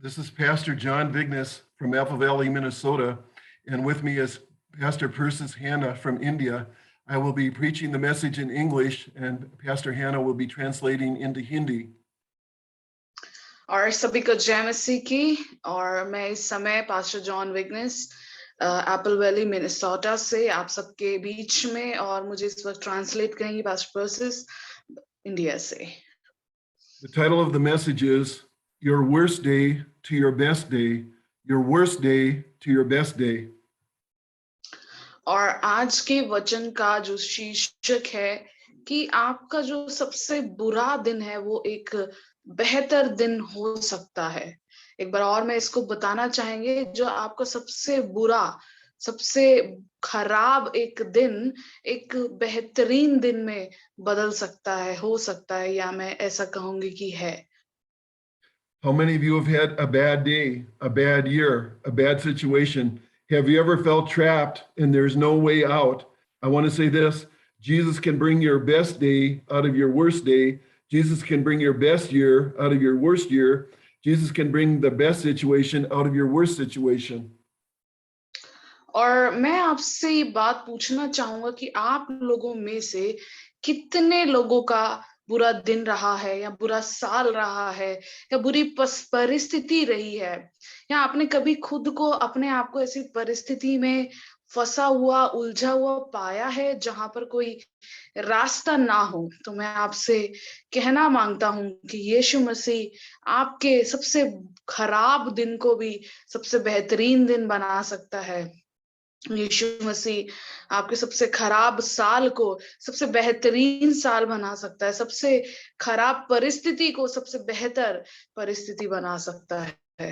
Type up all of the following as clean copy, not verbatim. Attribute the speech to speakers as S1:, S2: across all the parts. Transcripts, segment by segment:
S1: This is Pastor John Vignes from Apple Valley, Minnesota, and with me is Pastor Persis Hannah from India. I will be preaching the message in English, and Pastor Hannah will be translating into Hindi.
S2: और सभी को जय मसीह की। और मैं इस समय pastor John Vigness Apple Valley Minnesota से आप सबके बीच में, और मुझे इस वक्त ट्रांसलेट करेंगी पास्टर पर्सिस इंडिया से।
S1: The title of the message is Your Worst Day to Your Best Day, Your Worst Day to Your Best Day.
S2: और आज के वचन का जो शीर्षक है कि आपका जो सबसे बुरा दिन है वो एक बेहतर दिन हो सकता है। एक बार और मैं इसको बताना चाहेंगे, जो आपका सबसे बुरा, सबसे खराब एक दिन एक बेहतरीन दिन में बदल सकता है, हो सकता है, या मैं ऐसा कहूंगी कि है।
S1: How many of you have had a bad day, a bad year, a bad situation? Have you ever felt trapped and there's no way out? I want to say this: Jesus can bring your best day out of your worst day. Jesus can bring your best year out of your worst year. Jesus can bring the best situation out of your worst situation.
S2: और मैं आपसे ये बात पूछना चाहूंगा कि आप लोगों में से कितने लोगों का बुरा दिन रहा है, या बुरा साल रहा है, या बुरी परिस्थिति रही है, या आपने कभी खुद को, अपने आप को ऐसी परिस्थिति में फंसा हुआ, उलझा हुआ पाया है जहां पर कोई रास्ता ना हो। तो मैं आपसे कहना मांगता हूं कि यीशु मसीह आपके सबसे खराब दिन को भी सबसे बेहतरीन दिन बना सकता है। यीशु मसीह आपके सबसे खराब साल को सबसे बेहतरीन साल बना सकता है, सबसे खराब परिस्थिति को सबसे बेहतर परिस्थिति बना सकता है।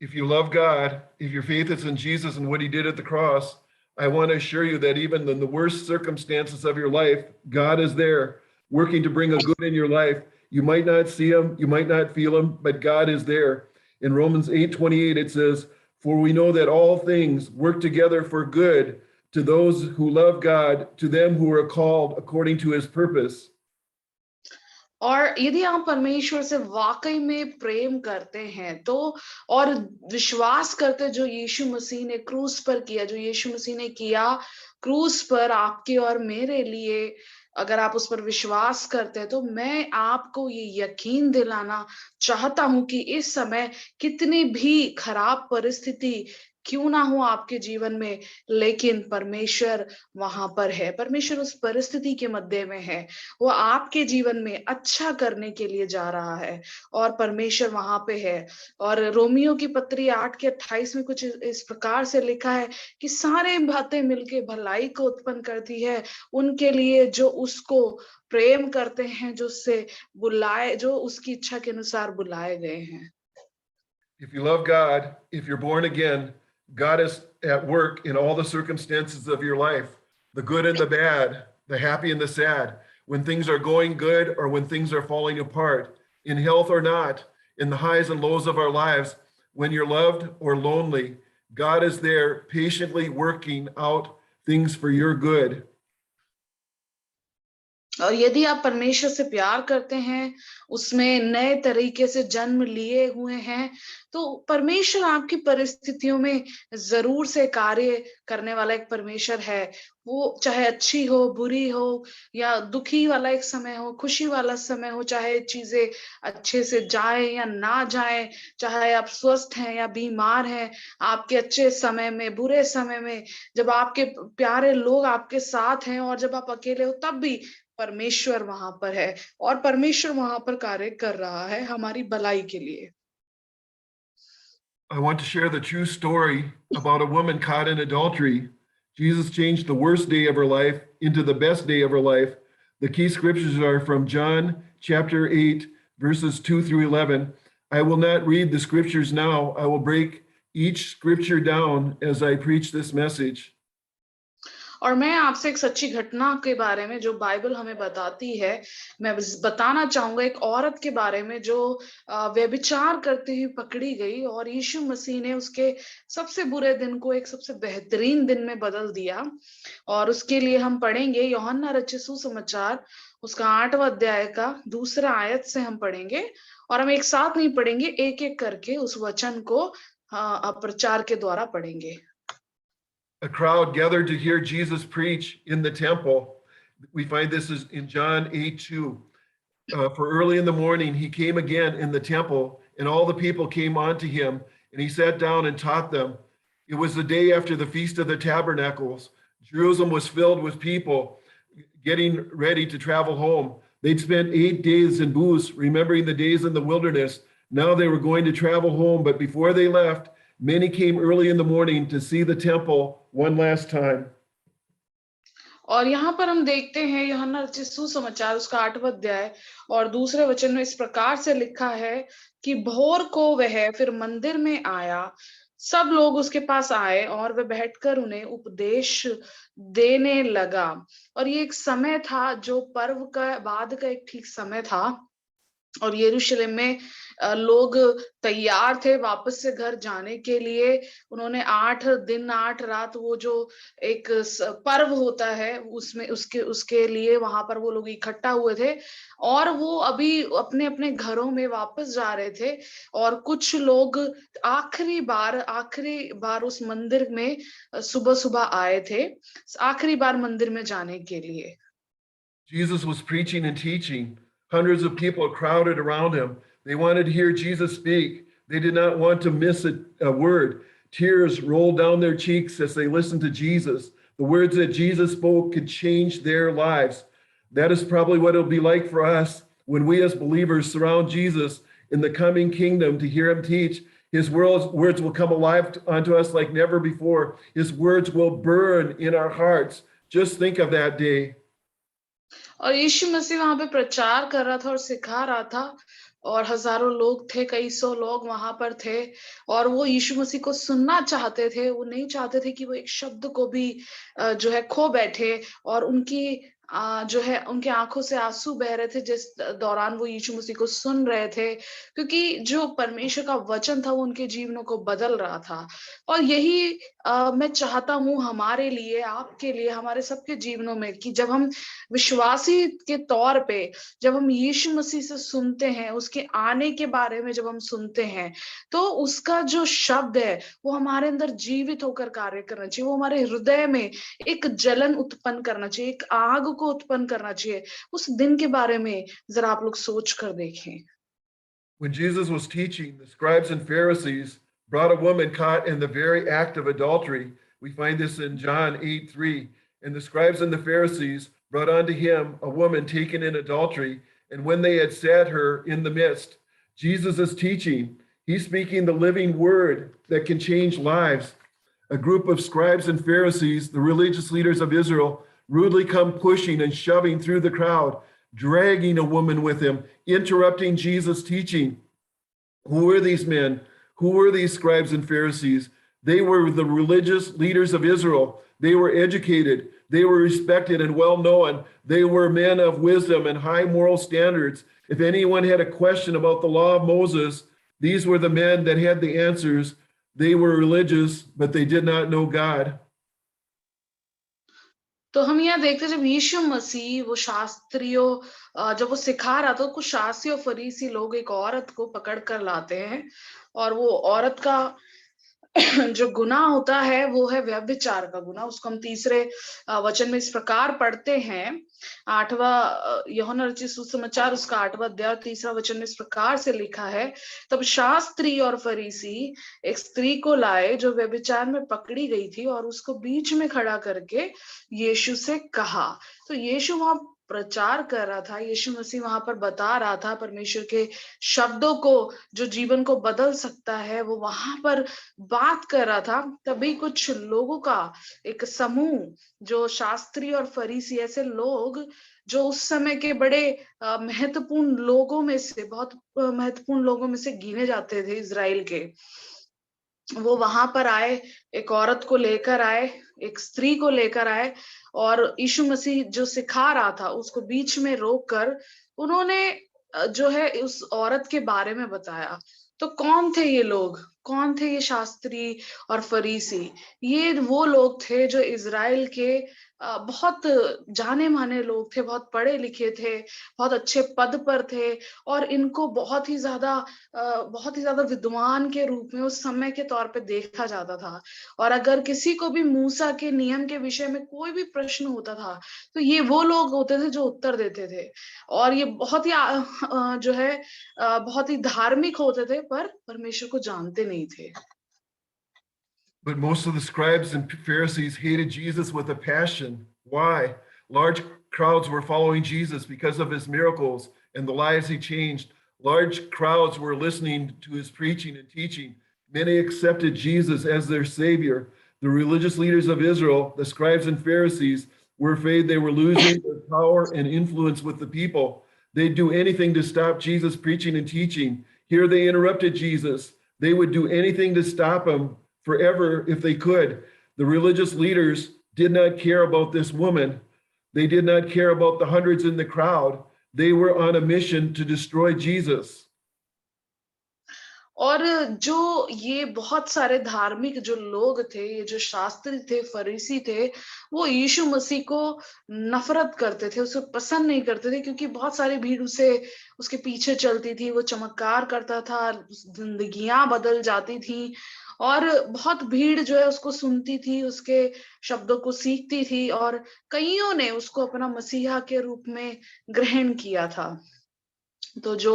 S1: If you love God, if your faith is in Jesus and what he did at the cross, I want to assure you that even in the worst circumstances of your life, God is there working to bring a good in your life. You might not see him, you might not feel him, but God is there. In Romans 8:28, it says, "For we know that all things work together for good to those who love God, to them who are called according to his purpose."
S2: और यदि आप परमेश्वर से वाकई में प्रेम करते हैं तो, और विश्वास करते, जो यीशु मसीह ने क्रूस पर किया, जो यीशु मसीह ने किया क्रूस पर आपके और मेरे लिए, अगर आप उस पर विश्वास करते हैं, तो मैं आपको ये यकीन दिलाना चाहता हूं कि इस समय कितनी भी खराब परिस्थिति क्यों ना हो आपके जीवन में, लेकिन परमेश्वर वहां पर है। परमेश्वर उस परिस्थिति के मध्य में है, वो आपके जीवन में अच्छा करने के लिए जा रहा है, और परमेश्वर वहां पे है। और रोमियो की पत्री 8:28 में कुछ इस प्रकार से लिखा है कि सारे बातें मिलके भलाई को उत्पन्न करती है उनके लिए जो उसको प्रेम करते हैं, जो उससे बुलाए, जो उसकी इच्छा के अनुसार बुलाए गए हैं।
S1: If you love God, if you're born again, God is at work in all the circumstances of your life, the good and the bad, the happy and the sad, when things are going good or when things are falling apart, in health or not, in the highs and lows of our lives, when you're loved or lonely, God is there patiently working out things for your good.
S2: और यदि आप परमेश्वर से प्यार करते हैं, उसमें नए तरीके से जन्म लिए हुए हैं, तो परमेश्वर आपकी परिस्थितियों में जरूर से कार्य करने वाला एक परमेश्वर है। वो चाहे अच्छी हो, बुरी हो, या दुखी वाला एक समय हो, खुशी वाला समय हो, चाहे चीजें अच्छे से जाए या ना जाए, चाहे आप स्वस्थ हैं या बीमार हैं, आपके अच्छे समय में, बुरे समय में, जब आपके प्यारे लोग आपके साथ हैं और जब आप अकेले हो, तब भी परमेश्वर वहां पर है, और परमेश्वर वहां पर कार्य कर रहा है हमारी भलाई के लिए।
S1: I want to share the true story about a woman caught in adultery. Jesus changed the worst day of her life into the best day of her life. The key scriptures are from John chapter 8, verses 2 through 11. I will not read the scriptures now. I will break each scripture down as I preach this message.
S2: और मैं आपसे एक सच्ची घटना के बारे में, जो बाइबल हमें बताती है, मैं बताना चाहूंगा एक औरत के बारे में जो व्यभिचार करती हुई पकड़ी गई, और यीशु मसीह ने उसके सबसे बुरे दिन को एक सबसे बेहतरीन दिन में बदल दिया। और उसके लिए हम पढ़ेंगे यूहन्ना रचित सुसमाचार उसका 8वां अध्याय का दूसरा आयत से हम पढ़ेंगे और हम एक साथ नहीं पढ़ेंगे, एक-एक करके उस वचन को प्रचार के द्वारा पढ़ेंगे।
S1: A crowd gathered to hear Jesus preach in the temple. We find this is in John 8:2. For early in the morning, he came again in the temple, and all the people came unto him, and he sat down and taught them. It was the day after the Feast of the Tabernacles. Jerusalem was filled with people getting ready to travel home. They'd spent 8 days in booths, remembering the days in the wilderness. Now they were going to travel home, but before they left, many came early in the morning to see the temple one last time.
S2: और यहाँ पर हम देखते हैं यूहन्ना रचित सुसमाचार उसका 8वां अध्याय और दूसरे वचन में इस प्रकार से लिखा है कि भोर को वह फिर मंदिर में आया, सब लोग उसके पास आए और वह बैठकर उन्हें उपदेश देने लगा। और ये एक समय था जो पर्व का बाद का एक ठीक समय था और यरूशलेम में लोग तैयार थे वापस से घर जाने के लिए। उन्होंने 8 दिन 8 रात वो जो एक पर्व होता है उसमें उसके उसके लिए वहां पर वो लोग इकट्ठा हुए थे और वो अभी अपने अपने घरों में वापस जा रहे थे और कुछ लोग आखिरी बार उस मंदिर में सुबह सुबह आए थे, आखिरी बार मंदिर में जाने के लिए।
S1: Jesus was preaching and teaching. Hundreds of people crowded around him. They wanted to hear Jesus speak. They did not want to miss a word. Tears rolled down their cheeks as they listened to Jesus. The words that Jesus spoke could change their lives. That is probably what it'll be like for us when we as believers surround Jesus in the coming kingdom to hear him teach. His words will come alive unto us like never before. His words will burn in our hearts. Just think of that day.
S2: और यीशु मसीह वहां पे प्रचार कर रहा था और सिखा रहा था और हजारों लोग थे, कई सौ लोग वहां पर थे और वो यीशु मसीह को सुनना चाहते थे। वो नहीं चाहते थे कि वो एक शब्द को भी जो है खो बैठे और उनकी जो है उनके आंखों से आंसू बह रहे थे जिस दौरान वो यीशु मसीह को सुन रहे थे, क्योंकि जो परमेश्वर का वचन था वो उनके जीवनों को बदल रहा था। और यही मैं चाहता हूँ हमारे लिए, आपके लिए, हमारे सबके जीवनों में कि जब हम विश्वासी के तौर पे जब हम यीशु मसीह से सुनते हैं, उसके आने के बारे में जब हम सुनते हैं, तो उसका जो शब्द है वो हमारे अंदर जीवित होकर कार्य करना चाहिए। वो हमारे हृदय में एक जलन उत्पन्न करना चाहिए, एक आग को उत्पन्न करना चाहिए। उस दिन के बारे में जरा आप लोग सोच कर देखें।
S1: When Jesus was teaching, the scribes and Pharisees brought a woman caught in the very act of adultery. We find this in John 8:3. And the scribes and the Pharisees brought unto him a woman taken in adultery. And when they had set her in the midst, Jesus is teaching. He's speaking the living word that can change lives. A group of scribes and Pharisees, the religious leaders of Israel, rudely come pushing and shoving through the crowd, dragging a woman with him, interrupting Jesus' teaching. Who were these men? Who were these scribes and Pharisees? They were the religious leaders of Israel. They were educated. They were respected and well known. They were men of wisdom and high moral standards. If anyone had a question about the law of Moses, these were the men that had the answers. They were religious, but they did not know God.
S2: तो हम यहाँ देखते हैं जब यीशु मसीह वो शास्त्रियों जब वो सिखा रहा था, कुछ शास्त्री और फरीसी लोग एक औरत को पकड़ कर लाते हैं और वो औरत का जो गुनाह होता है वो है व्यभिचार का गुनाह। उसको हम तीसरे वचन में इस प्रकार पढ़ते हैं, 8वां यूहन्ना रचित सुसमाचार उसका 8वां अध्याय 3रा वचन में इस प्रकार से लिखा है, तब शास्त्री और फरीसी एक स्त्री को लाए जो व्यभिचार में पकड़ी गई थी और उसको बीच में खड़ा करके यीशु से कहा। तो यीशु वहां प्रचार कर रहा था, यीशु मसीह वहां पर बता रहा था परमेश्वर के शब्दों को जो जीवन को बदल सकता है, वो वहां पर बात कर रहा था। तभी कुछ लोगों का एक समूह जो शास्त्री और फरीसी, ऐसे लोग जो उस समय के बड़े महत्वपूर्ण लोगों में से, बहुत महत्वपूर्ण लोगों में से गिने जाते थे इजराइल के, वो वहां पर आए, एक औरत को लेकर आए, एक स्त्री को लेकर आए और यीशु मसीह जो सिखा रहा था उसको बीच में रोककर उन्होंने जो है उस औरत के बारे में बताया। तो कौन थे ये लोग? कौन थे ये शास्त्री और फरीसी? ये वो लोग थे जो इज़राइल के बहुत जाने-माने लोग थे, बहुत पढ़े-लिखे थे, बहुत अच्छे पद पर थे और इनको बहुत ही ज़्यादा विद्वान के रूप में उस समय के तौर पे देखा जाता था। और अगर किसी को भी मूसा के नियम के विषय में कोई भी प्रश्न होता था, तो ये वो लोग होते थे जो उत्तर देते थे। और ये बहुत ही बहुत ही धार्मिक होते थे पर परमेश्वर को जानते नहीं थे।
S1: But most of the scribes and Pharisees hated Jesus with a passion. Why? Large crowds were following Jesus because of his miracles and the lives he changed. Large crowds were listening to his preaching and teaching. Many accepted Jesus as their savior. The religious leaders of Israel, the scribes and Pharisees, were afraid they were losing their power and influence with the people. They'd do anything to stop Jesus preaching and teaching. Here they interrupted Jesus. They would do anything to stop him forever if they could. The religious leaders did not care about this woman. They did not care about the hundreds in the crowd. They were on a mission to destroy Jesus.
S2: और जो ये बहुत सारे धार्मिक जो लोग थे, ये जो शास्त्री थे, फरीसी थे, वो यीशु मसीह को नफ़रत करते थे, उसे पसंद नहीं करते थे क्योंकि बहुत सारी भीड़ उसे उसके पीछे चलती थी, वो चमत्कार करता था, ज़िंदगियाँ बदल जाती थी और बहुत भीड़ जो है उसको सुनती थी, उसके शब्दों को सीखती थी और कइयों ने उसको अपना मसीहा के रूप में ग्रहण किया था। तो जो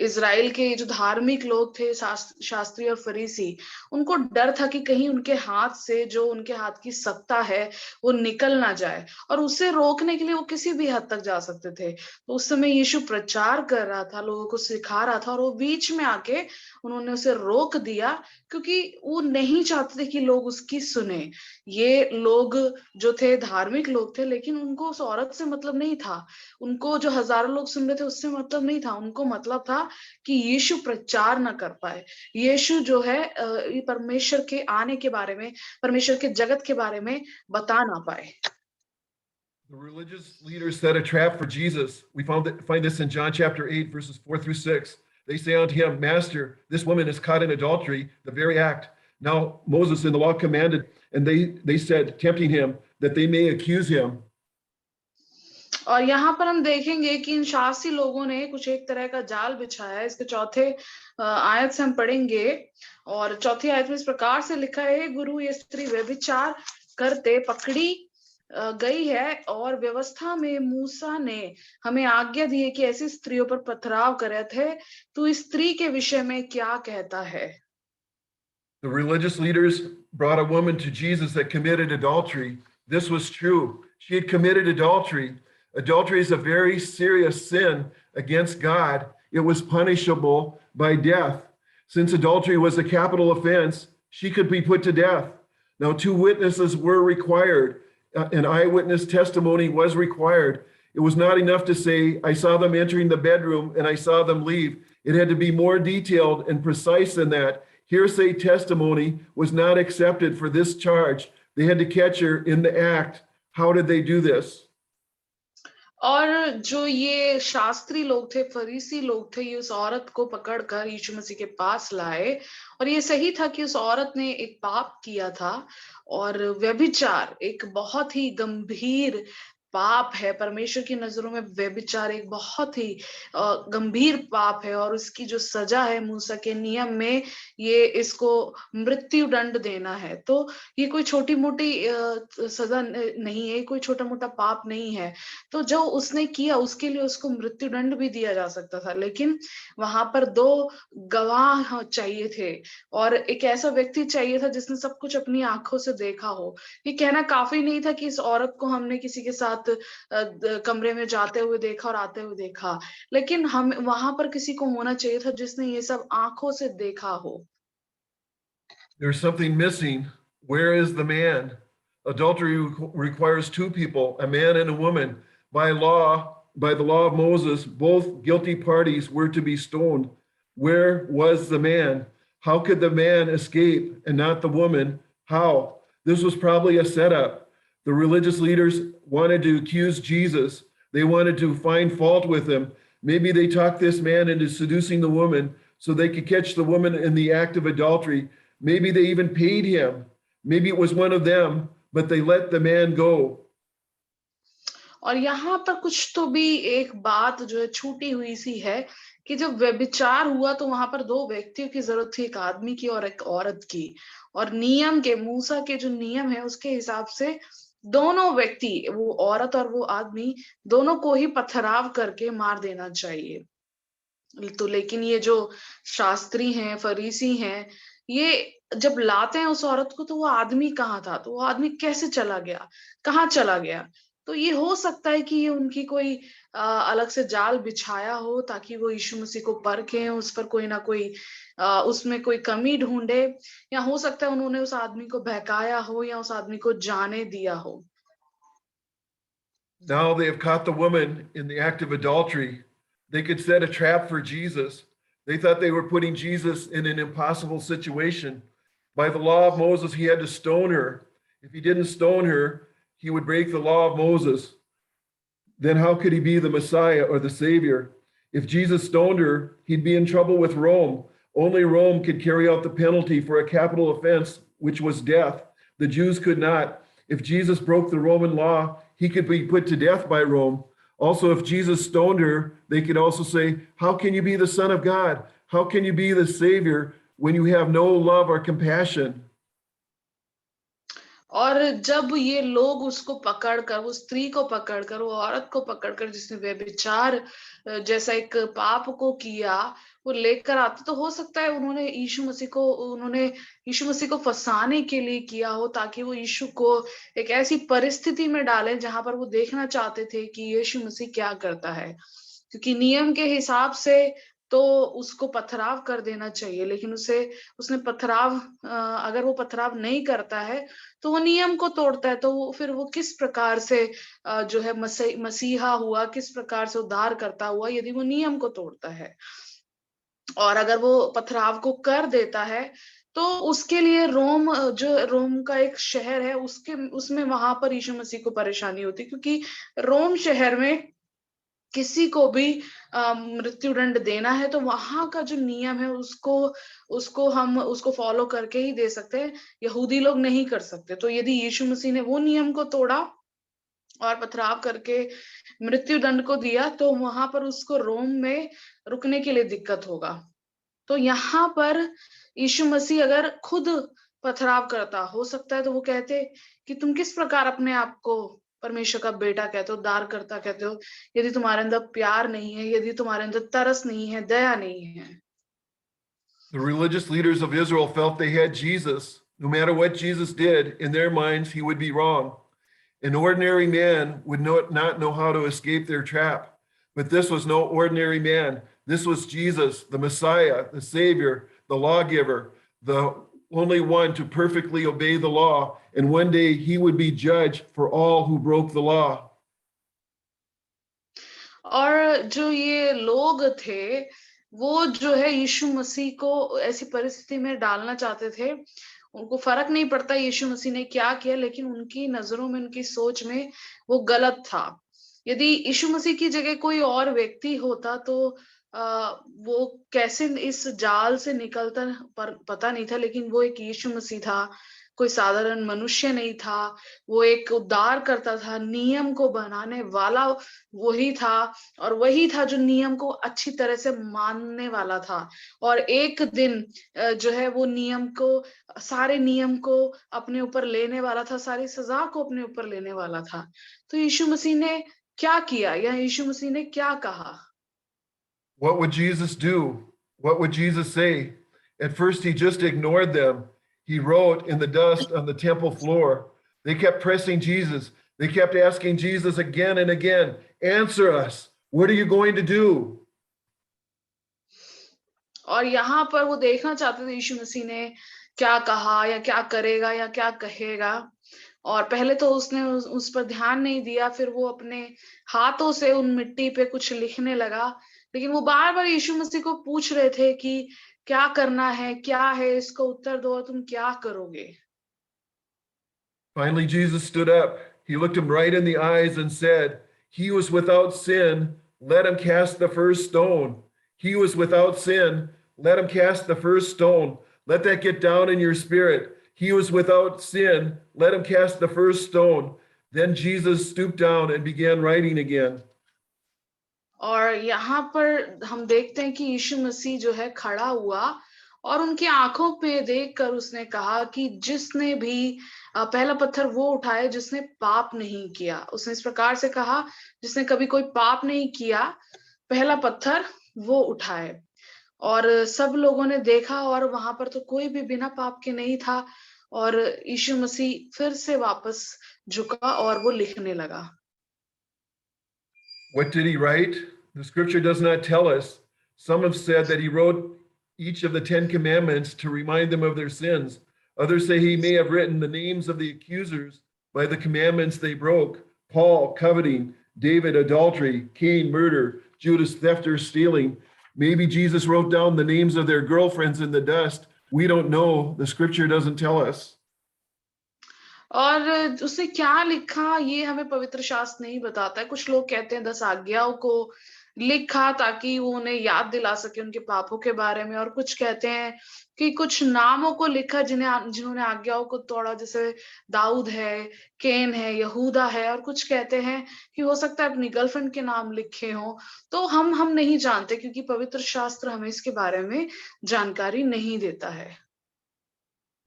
S2: इज़राइल के जो धार्मिक लोग थे शास्त्री और फरीसी, उनको डर था कि कहीं उनके हाथ से जो उनके हाथ की सत्ता है, वो निकल ना जाए और उसे रोकने के लिए वो किसी भी हद तक जा सकते थे। तो उस समय यीशु प्रचार कर रहा था, लोगों को सिखा रहा था और वो बीच में आके उन्होंने उसे रोक दिया क्योंकि वो नहीं चाहते थे कि लोग उसकी सुने। ये लोग जो थे धार्मिक लोग थे लेकिन उनको उस औरत से मतलब नहीं था। उनको जो हज़ारों लोग सुन रहे थे उससे मतलब नहीं था, उनको मतलब था कि यीशु प्रचार ना कर पाए। यीशु जो है ये परमेश्वर के आने के बारे में, परमेश्वर के जगत के बारे में बता ना पाए।
S1: The religious leaders set a trap for Jesus. We find this in John chapter 8, verses 4 through 6. They say unto him, Master, this woman is caught in adultery, the very act. Now Moses in the law commanded, and they said, tempting him, that they may accuse him.
S2: और यहाँ पर हम देखेंगे कि इन शासी लोगों ने कुछ एक तरह का जाल बिछाया है। इसके चौथे आयत से हम पढ़ेंगे और चौथी आयत में इस प्रकार से लिखा है, गुरु ये स्त्री व्यभिचार करते पकड़ी गई है और व्यवस्था में मूसा ने हमें आज्ञा दी है कि ऐसी स्त्रियों पर पथराव करे थे। तू इस स्त्री के विषय में क्या कहता है?
S1: The religious leaders brought a woman to Jesus that committed adultery. This was true. She had committed adultery. Adultery is a very serious sin against God. It was punishable by death. Since adultery was a capital offense, she could be put to death. Now, two witnesses were required. An eyewitness testimony was required. It was not enough to say, I saw them entering the bedroom and I saw them leave. It had to be more detailed and precise than that. Hearsay testimony was not accepted for this charge. They had to catch her in the act. How did they do this?
S2: और जो ये शास्त्री लोग थे, फरीसी लोग थे, ये उस औरत को पकड़कर यीशु मसीह के पास लाए और ये सही था कि उस औरत ने एक पाप किया था और व्यभिचार एक बहुत ही गंभीर पाप है। परमेश्वर की नजरों में व्यभिचार एक बहुत ही गंभीर पाप है और उसकी जो सजा है मूसा के नियम में, ये इसको मृत्यु दंड देना है। तो ये कोई छोटी मोटी सजा नहीं है, कोई छोटा मोटा पाप नहीं है। तो जो उसने किया उसके लिए उसको मृत्युदंड भी दिया जा सकता था, लेकिन वहां पर दो गवाह चाहिए थे और एक ऐसा व्यक्ति चाहिए था जिसने सब कुछ अपनी आंखों से देखा हो। ये कहना काफी नहीं था कि इस औरत को हमने किसी के साथ कमरे में जाते हुए देखा और आते हुए देखा, लेकिन हम वहां पर किसी को होना चाहिए था जिसने ये सब आंखों से देखा हो।
S1: There's something missing. Where is the man? Adultery requires two people, a man and a woman. By the law of Moses, both guilty parties were to be stoned. Where was the man? How could the man escape and not the woman? How? This was probably a setup. The religious leaders wanted to accuse Jesus. They wanted to find fault with him. Maybe they talked this man into seducing the woman so they could catch the woman in the act of adultery. Maybe they even paid him. Maybe it was one of them, but they let the man go.
S2: और यहाँ पर कुछ तो भी एक बात जो है छूटी हुई सी है कि जब व्यभिचार हुआ तो वहां पर दो व्यक्तियों की जरूरत थी, एक आदमी की और एक औरत की। और नियम के, मूसा के जो नियम है उसके हिसाब से दोनों व्यक्ति, वो औरत और वो आदमी, दोनों को ही पथराव करके मार देना चाहिए। तो लेकिन ये जो शास्त्री हैं, फरीसी हैं, ये जब लाते हैं उस औरत को तो वो आदमी कहाँ था? तो वो आदमी कैसे चला गया? कहाँ चला गया? तो ये हो सकता है कि ये उनकी कोई अलग से जाल बिछाया हो ताकि वो यीशु मसीह को परखें, उस पर कोई ना कोई उसमें कोई कमी ढूंढे, या हो सकता है उन्होंने उस आदमी को बहकाया हो या उस आदमी को जाने दिया हो।
S1: Now they have caught the woman in the act of adultery. They could set a trap for Jesus. They thought they were putting Jesus in an impossible situation. By the law of Moses, he had to stone her. If he didn't stone her, he would break the law of Moses. Then how could he be the Messiah or the Savior? If Jesus stoned her, he'd be in trouble with Rome. Only Rome could carry out the penalty for a capital offense, which was death. The Jews could not. If Jesus broke the Roman law, he could be put to death by Rome. Also, if Jesus stoned her, they could also say, how can you be the Son of God? How can you be the Savior when you have no love or compassion?
S2: और जब ये लोग उसको पकड़कर, वो स्त्री को पकड़कर, वो औरत को पकड़कर जिसने व्यभिचार जैसा एक पाप को किया, वो लेकर आते, तो हो सकता है उन्होंने यीशु मसीह को फंसाने के लिए किया हो, ताकि वो यीशु को एक ऐसी परिस्थिति में डालें जहां पर वो देखना चाहते थे कि यीशु मसीह क्या करता है। क्योंकि नियम के हिसाब से तो उसको पथराव कर देना चाहिए, लेकिन उसने पथराव, अगर वो पथराव नहीं करता है तो वो नियम को तोड़ता है, तो फिर वो किस प्रकार से जो है मसीहा हुआ, किस प्रकार से उद्धार करता हुआ, यदि वो नियम को तोड़ता है। और अगर वो पथराव को कर देता है तो उसके लिए रोम का एक शहर है, उसमें वहां पर यीशु मसीह को परेशानी होती, क्योंकि रोम शहर में किसी को भी मृत्युदंड देना है तो वहां का जो नियम है उसको फॉलो करके ही दे सकते हैं, यहूदी लोग नहीं कर सकते। तो यदि यीशु मसीह ने वो नियम को तोड़ा और पथराव करके मृत्युदंड को दिया, तो वहां पर उसको रोम में रुकने के लिए दिक्कत होगा। तो यहाँ पर यीशु मसीह अगर खुद पथराव करता, हो सकता है तो वो कहते कि तुम किस प्रकार अपने आप को परमेश्वर का बेटा कहते हो, उद्धार करता कहते हो, यदि तुम्हारे अंदर प्यार नहीं है, यदि तुम्हारे अंदर तरस नहीं है, दया नहीं है।
S1: The religious leaders of Israel felt they had Jesus. No matter what Jesus did, in their minds, he would be wrong. An ordinary man would not know how to escape their trap. But this was no ordinary man. This was Jesus, the Messiah, the Savior, the lawgiver, the only one to perfectly obey the law. And one day he would be judged for all who broke the law.
S2: और जो ये लोग थे, वो जो है यीशु मसीह को ऐसी परिस्थिति में डालना चाहते थे। उनको फर्क नहीं पड़ता यीशु मसीह ने क्या किया, लेकिन उनकी नजरों में, उनकी सोच में वो गलत था। यदि यीशु मसीह की जगह कोई और व्यक्ति होता तो वो कैसे इस जाल से निकलता पता नहीं था, लेकिन वो एक यीशु मसीह था, कोई साधारण मनुष्य नहीं था। वो एक उद्धार करता था, नियम को बनाने वाला वही था, और वही था जो नियम को अच्छी तरह से मानने वाला था। और एक दिन जो है वो सारे नियम को अपने ऊपर लेने वाला था, सारी सजा को अपने ऊपर लेने वाला था। तो यीशु मसीह ने क्या किया, या यीशु मसीह ने क्या कहा?
S1: What would Jesus do? What would Jesus say? At first, he just ignored them. He wrote in the dust on the temple floor. They kept pressing Jesus. They kept asking Jesus again and again, answer us. What are you going to do?
S2: और यहाँ पर वो देखना चाहते थे यीशु मसीह ने क्या कहा, या क्या करेगा, या क्या कहेगा। और पहले तो उसने उस पर ध्यान नहीं दिया, फिर वो अपने हाथों से उन मिट्टी पे कुछ लिखने लगा। लेकिन वो बार बार यीशु मसीह को पूछ रहे थे कि क्या करना है, क्या है, इसको उत्तर दो, तुम क्या करोगे।
S1: Finally, Jesus stood up. He looked him right in the eyes and said, he was without sin, let him cast the first stone. He was without sin, let him cast the first stone. Let that get down in your spirit. He was without sin. Let him cast the first stone. Then Jesus stooped down and began writing again.
S2: और यहाँ पर हम देखते हैं कि यीशु मसीह जो है खड़ा हुआ और उनकी आंखों पे देखकर उसने कहा कि जिसने भी पहला पत्थर वो उठाए जिसने पाप नहीं किया। उसने इस प्रकार से कहा, जिसने कभी कोई पाप नहीं किया, पहला पत्थर वो उठाए। और सब लोगों ने देखा और वहां पर तो कोई भी बिना पाप के नहीं था। और यीशु मसीह फिर से वापस झुका और वो लिखने लगा।
S1: What did he write? The scripture does not tell us. Some have said that he wrote each of the 10 commandments to remind them of their sins. Others say he may have written the names of the accusers by the commandments they broke: Paul, coveting; David, adultery; Cain, murder; Judas, theft or stealing. Maybe Jesus wrote down the names of their girlfriends in the dust. We don't know. The scripture doesn't tell us.
S2: और उसने क्या लिखा ये हमें पवित्र शास्त्र नहीं बताता है। कुछ लोग कहते हैं 10 आज्ञाओं को लिखा ताकि वो उन्हें याद दिला सके उनके पापों के बारे में। और कुछ कहते हैं कि कुछ नामों को लिखा जिन्होंने आज्ञाओं को तोड़ा, जैसे दाऊद है, केन है, यहूदा है। और कुछ कहते हैं कि हो सकता है अपनी गर्लफ्रेंड के नाम लिखे हों। तो हम नहीं जानते, क्योंकि पवित्र शास्त्र हमें इसके बारे में जानकारी नहीं देता है।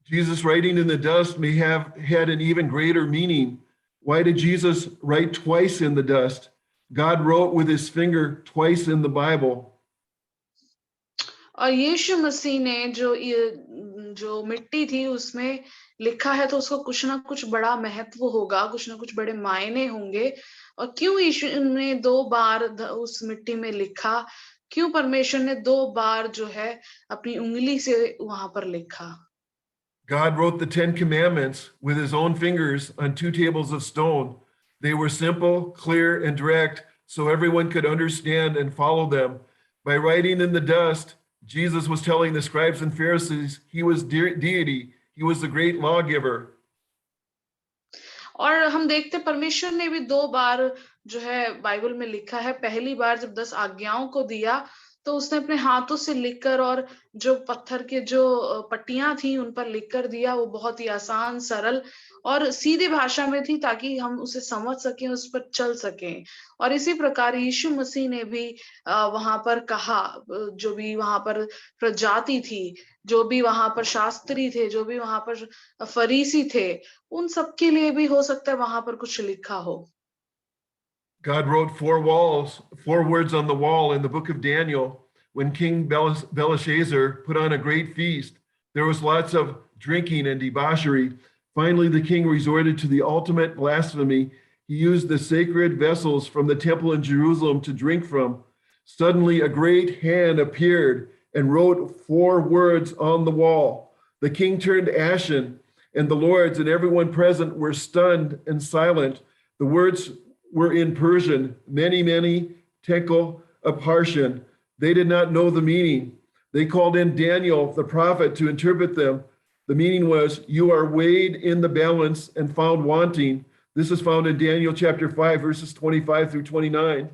S1: Jesus writing in the dust may have had an even greater meaning. Why did Jesus write twice in the dust? God wrote with his finger twice in the Bible.
S2: और यीशु मसीह ने जो मिट्टी थी उसमें लिखा है, तो उसको कुछ ना कुछ बड़ा महत्व होगा, कुछ ना कुछ बड़े मायने होंगे। और क्यों यीशु ने 2 बार उस मिट्टी में लिखा? क्यों परमेश्वर ने 2 बार जो है अपनी उंगली से वहां पर लिखा?
S1: God wrote the 10 commandments with his own fingers on 2 tables of stone. They were simple, clear, and direct, so everyone could understand and follow them. By writing in the dust, Jesus was telling the scribes and Pharisees he was deity. He was the great lawgiver.
S2: और हम देखते परमेश्वर ने भी 2 बार जो है Bible में लिखा है। पहली बार जब 10 आज्ञाओं को दिया, तो उसने अपने हाथों से लिखकर, और जो पत्थर के जो पट्टियां थी उन पर लिखकर दिया। वो बहुत ही आसान, सरल और सीधी भाषा में थी, ताकि हम उसे समझ सकें, उस पर चल सकें। और इसी प्रकार यीशु मसीह ने भी वहां पर कहा, जो भी वहां पर प्रजाति थी, जो भी वहां पर शास्त्री थे, जो भी वहां पर फरीसी थे, उन सब के लिए भी हो सकता है वहां पर कुछ लिखा हो।
S1: God wrote 4 words on the wall in the book of Daniel. When King Belshazzar put on a great feast, there was lots of drinking and debauchery. Finally, the king resorted to the ultimate blasphemy. He used the sacred vessels from the temple in Jerusalem to drink from. Suddenly, a great hand appeared and wrote 4 words on the wall. The king turned ashen, and the lords and everyone present were stunned and silent. The words were in Persian, many, tekel, Upharsin. They did not know the meaning. They called in Daniel, the prophet, to interpret them. The meaning was, you are weighed in the balance and found wanting. This is found in Daniel chapter 5, verses 25 through 29.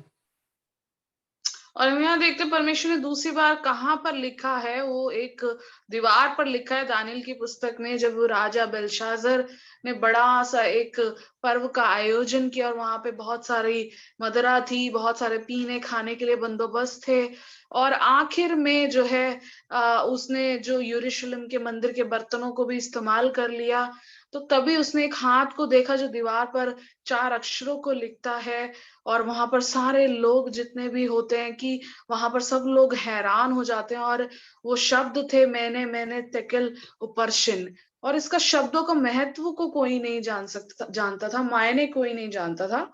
S2: और हम यहाँ देखते परमेश्वर ने दूसरी बार कहाँ पर लिखा है। वो एक दीवार पर लिखा है दानियल की पुस्तक में, जब वो राजा बेलशाजर ने बड़ा सा एक पर्व का आयोजन किया और वहां पे बहुत सारी मदिरा थी, बहुत सारे पीने खाने के लिए बंदोबस्त थे। और आखिर में जो है उसने जो यरूशलेम के मंदिर के बर्तनों को भी इस्तेमाल कर लिया। तो तभी उसने एक हाथ को देखा जो दीवार पर 4 अक्षरों को लिखता है। और वहां पर सारे लोग जितने भी होते हैं, कि वहां पर सब लोग हैरान हो जाते हैं। और वो शब्द थे मैंने तेकेल उपरशिन। और इसका शब्दों का महत्व को कोई नहीं जानता था, मायने कोई नहीं जानता था।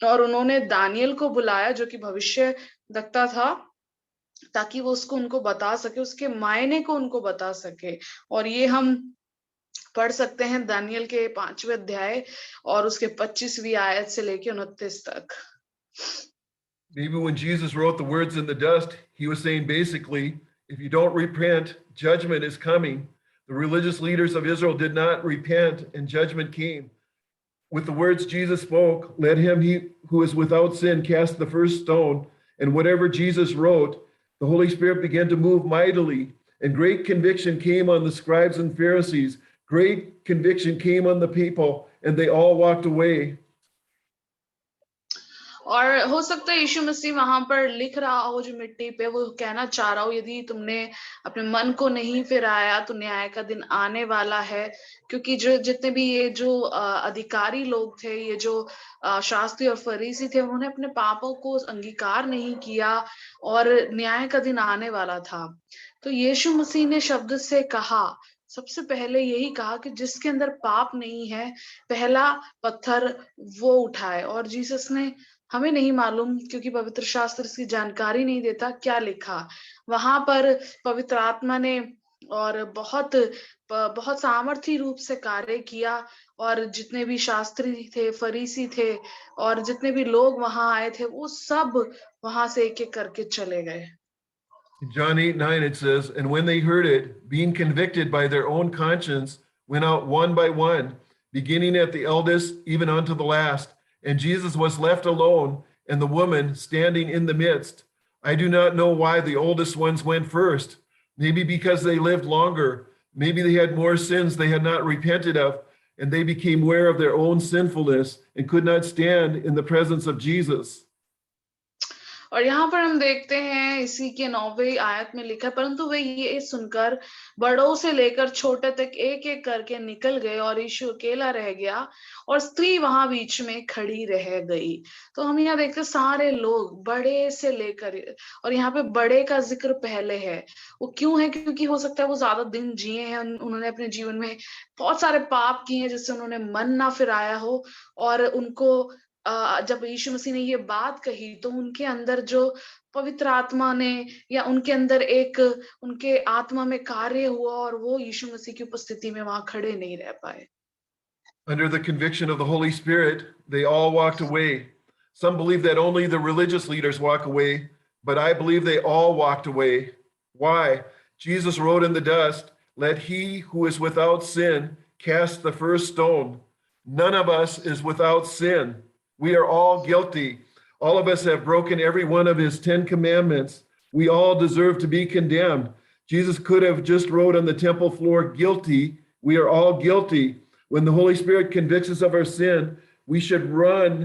S2: और उन्होंने दानियल को बुलाया, जो कि भविष्य वक्ता था, ताकि वो उसको उनको बता सके, उसके मायने को उनको बता सके। और ये हम पढ़ सकते हैं दानियल के 5वें अध्याय और उसके 25वीं आयत से लेके 29 तक।
S1: Maybe when Jesus wrote the words in the dust, he was saying basically, if you don't repent, judgment is coming. The religious leaders of Israel did not repent, and judgment came. With the words Jesus spoke, let him who is without sin cast the first stone. And whatever Jesus wrote, The Holy Spirit began to move mightily, and great conviction came on the scribes and Pharisees. Great conviction came on the people, and they all walked away.
S2: और हो सकता है यीशु मसीह वहां पर लिख रहा हो जो मिट्टी पे, वो कहना चाह रहा हो, यदि तुमने अपने मन को नहीं फिराया तो न्याय का दिन आने वाला है। क्योंकि जो जितने भी ये जो अधिकारी लोग थे, ये जो शास्त्री और फरीसी थे, उन्होंने अपने पापों को अंगीकार नहीं किया और न्याय का दिन आने वाला था। तो यीशु मसीह ने शब्द से कहा, सबसे पहले यही कहा कि जिसके अंदर पाप नहीं है, पहला पत्थर वो उठाए। और जीसस ने, हमें नहीं मालूम क्योंकि पवित्र शास्त्र इसकी जानकारी नहीं देता, क्या लिखा वहां पर। पवित्र आत्मा ने और बहुत सामर्थी रूप से कार्य किया, और जितने भी शास्त्री थे, फरीसी थे, और जितने भी लोग वहां आए थे, वो सब वहां से एक एक करके चले गए।
S1: In John 8:9, it says, "And when they heard it, being convicted by their own conscience, went out one by one, beginning at the eldest, even unto the last. And Jesus was left alone, and the woman standing in the midst. I do not know why the oldest ones went first. Maybe because they lived longer. Maybe they had more sins they had not repented of, and they became aware of their own sinfulness and could not stand in the presence of Jesus."
S2: और यहाँ पर हम देखते हैं इसी के 9वीं आयत में लिखा, परंतु वे ये सुनकर बड़ों से लेकर छोटे तक एक एक करके निकल गए, और यीशु अकेला रह गया और स्त्री वहां बीच में खड़ी रह गई। तो हम यहाँ देखते हैं सारे लोग बड़े से लेकर, और यहाँ पे बड़े का जिक्र पहले है। वो क्यों है? क्योंकि हो सकता है वो ज्यादा दिन जिए हैं, उन्होंने अपने जीवन में बहुत सारे पाप किए हैं जिससे उन्होंने मन ना फिराया हो, और उनको जब यीशु मसीह ने ये बात कही तो उनके अंदर जो पवित्र आत्मा ने, या उनके अंदर एक उनके आत्मा में कार्य हुआ, और वो यीशु मसीह की उपस्थिति में वहां खड़े नहीं रह पाए।
S1: Under the conviction of the Holy Spirit, they all walked away. Some believe that only the religious leaders walk away, but I believe they all walked away. Why? Jesus wrote in the dust, "Let he who is without sin cast the first stone." None of us is without sin. We are all guilty. All of us have broken every one of his 10 commandments. We all deserve to be condemned. Jesus could have just wrote on the temple floor, "Guilty." We are all guilty. When the Holy Spirit convicts us of our sin, we should run.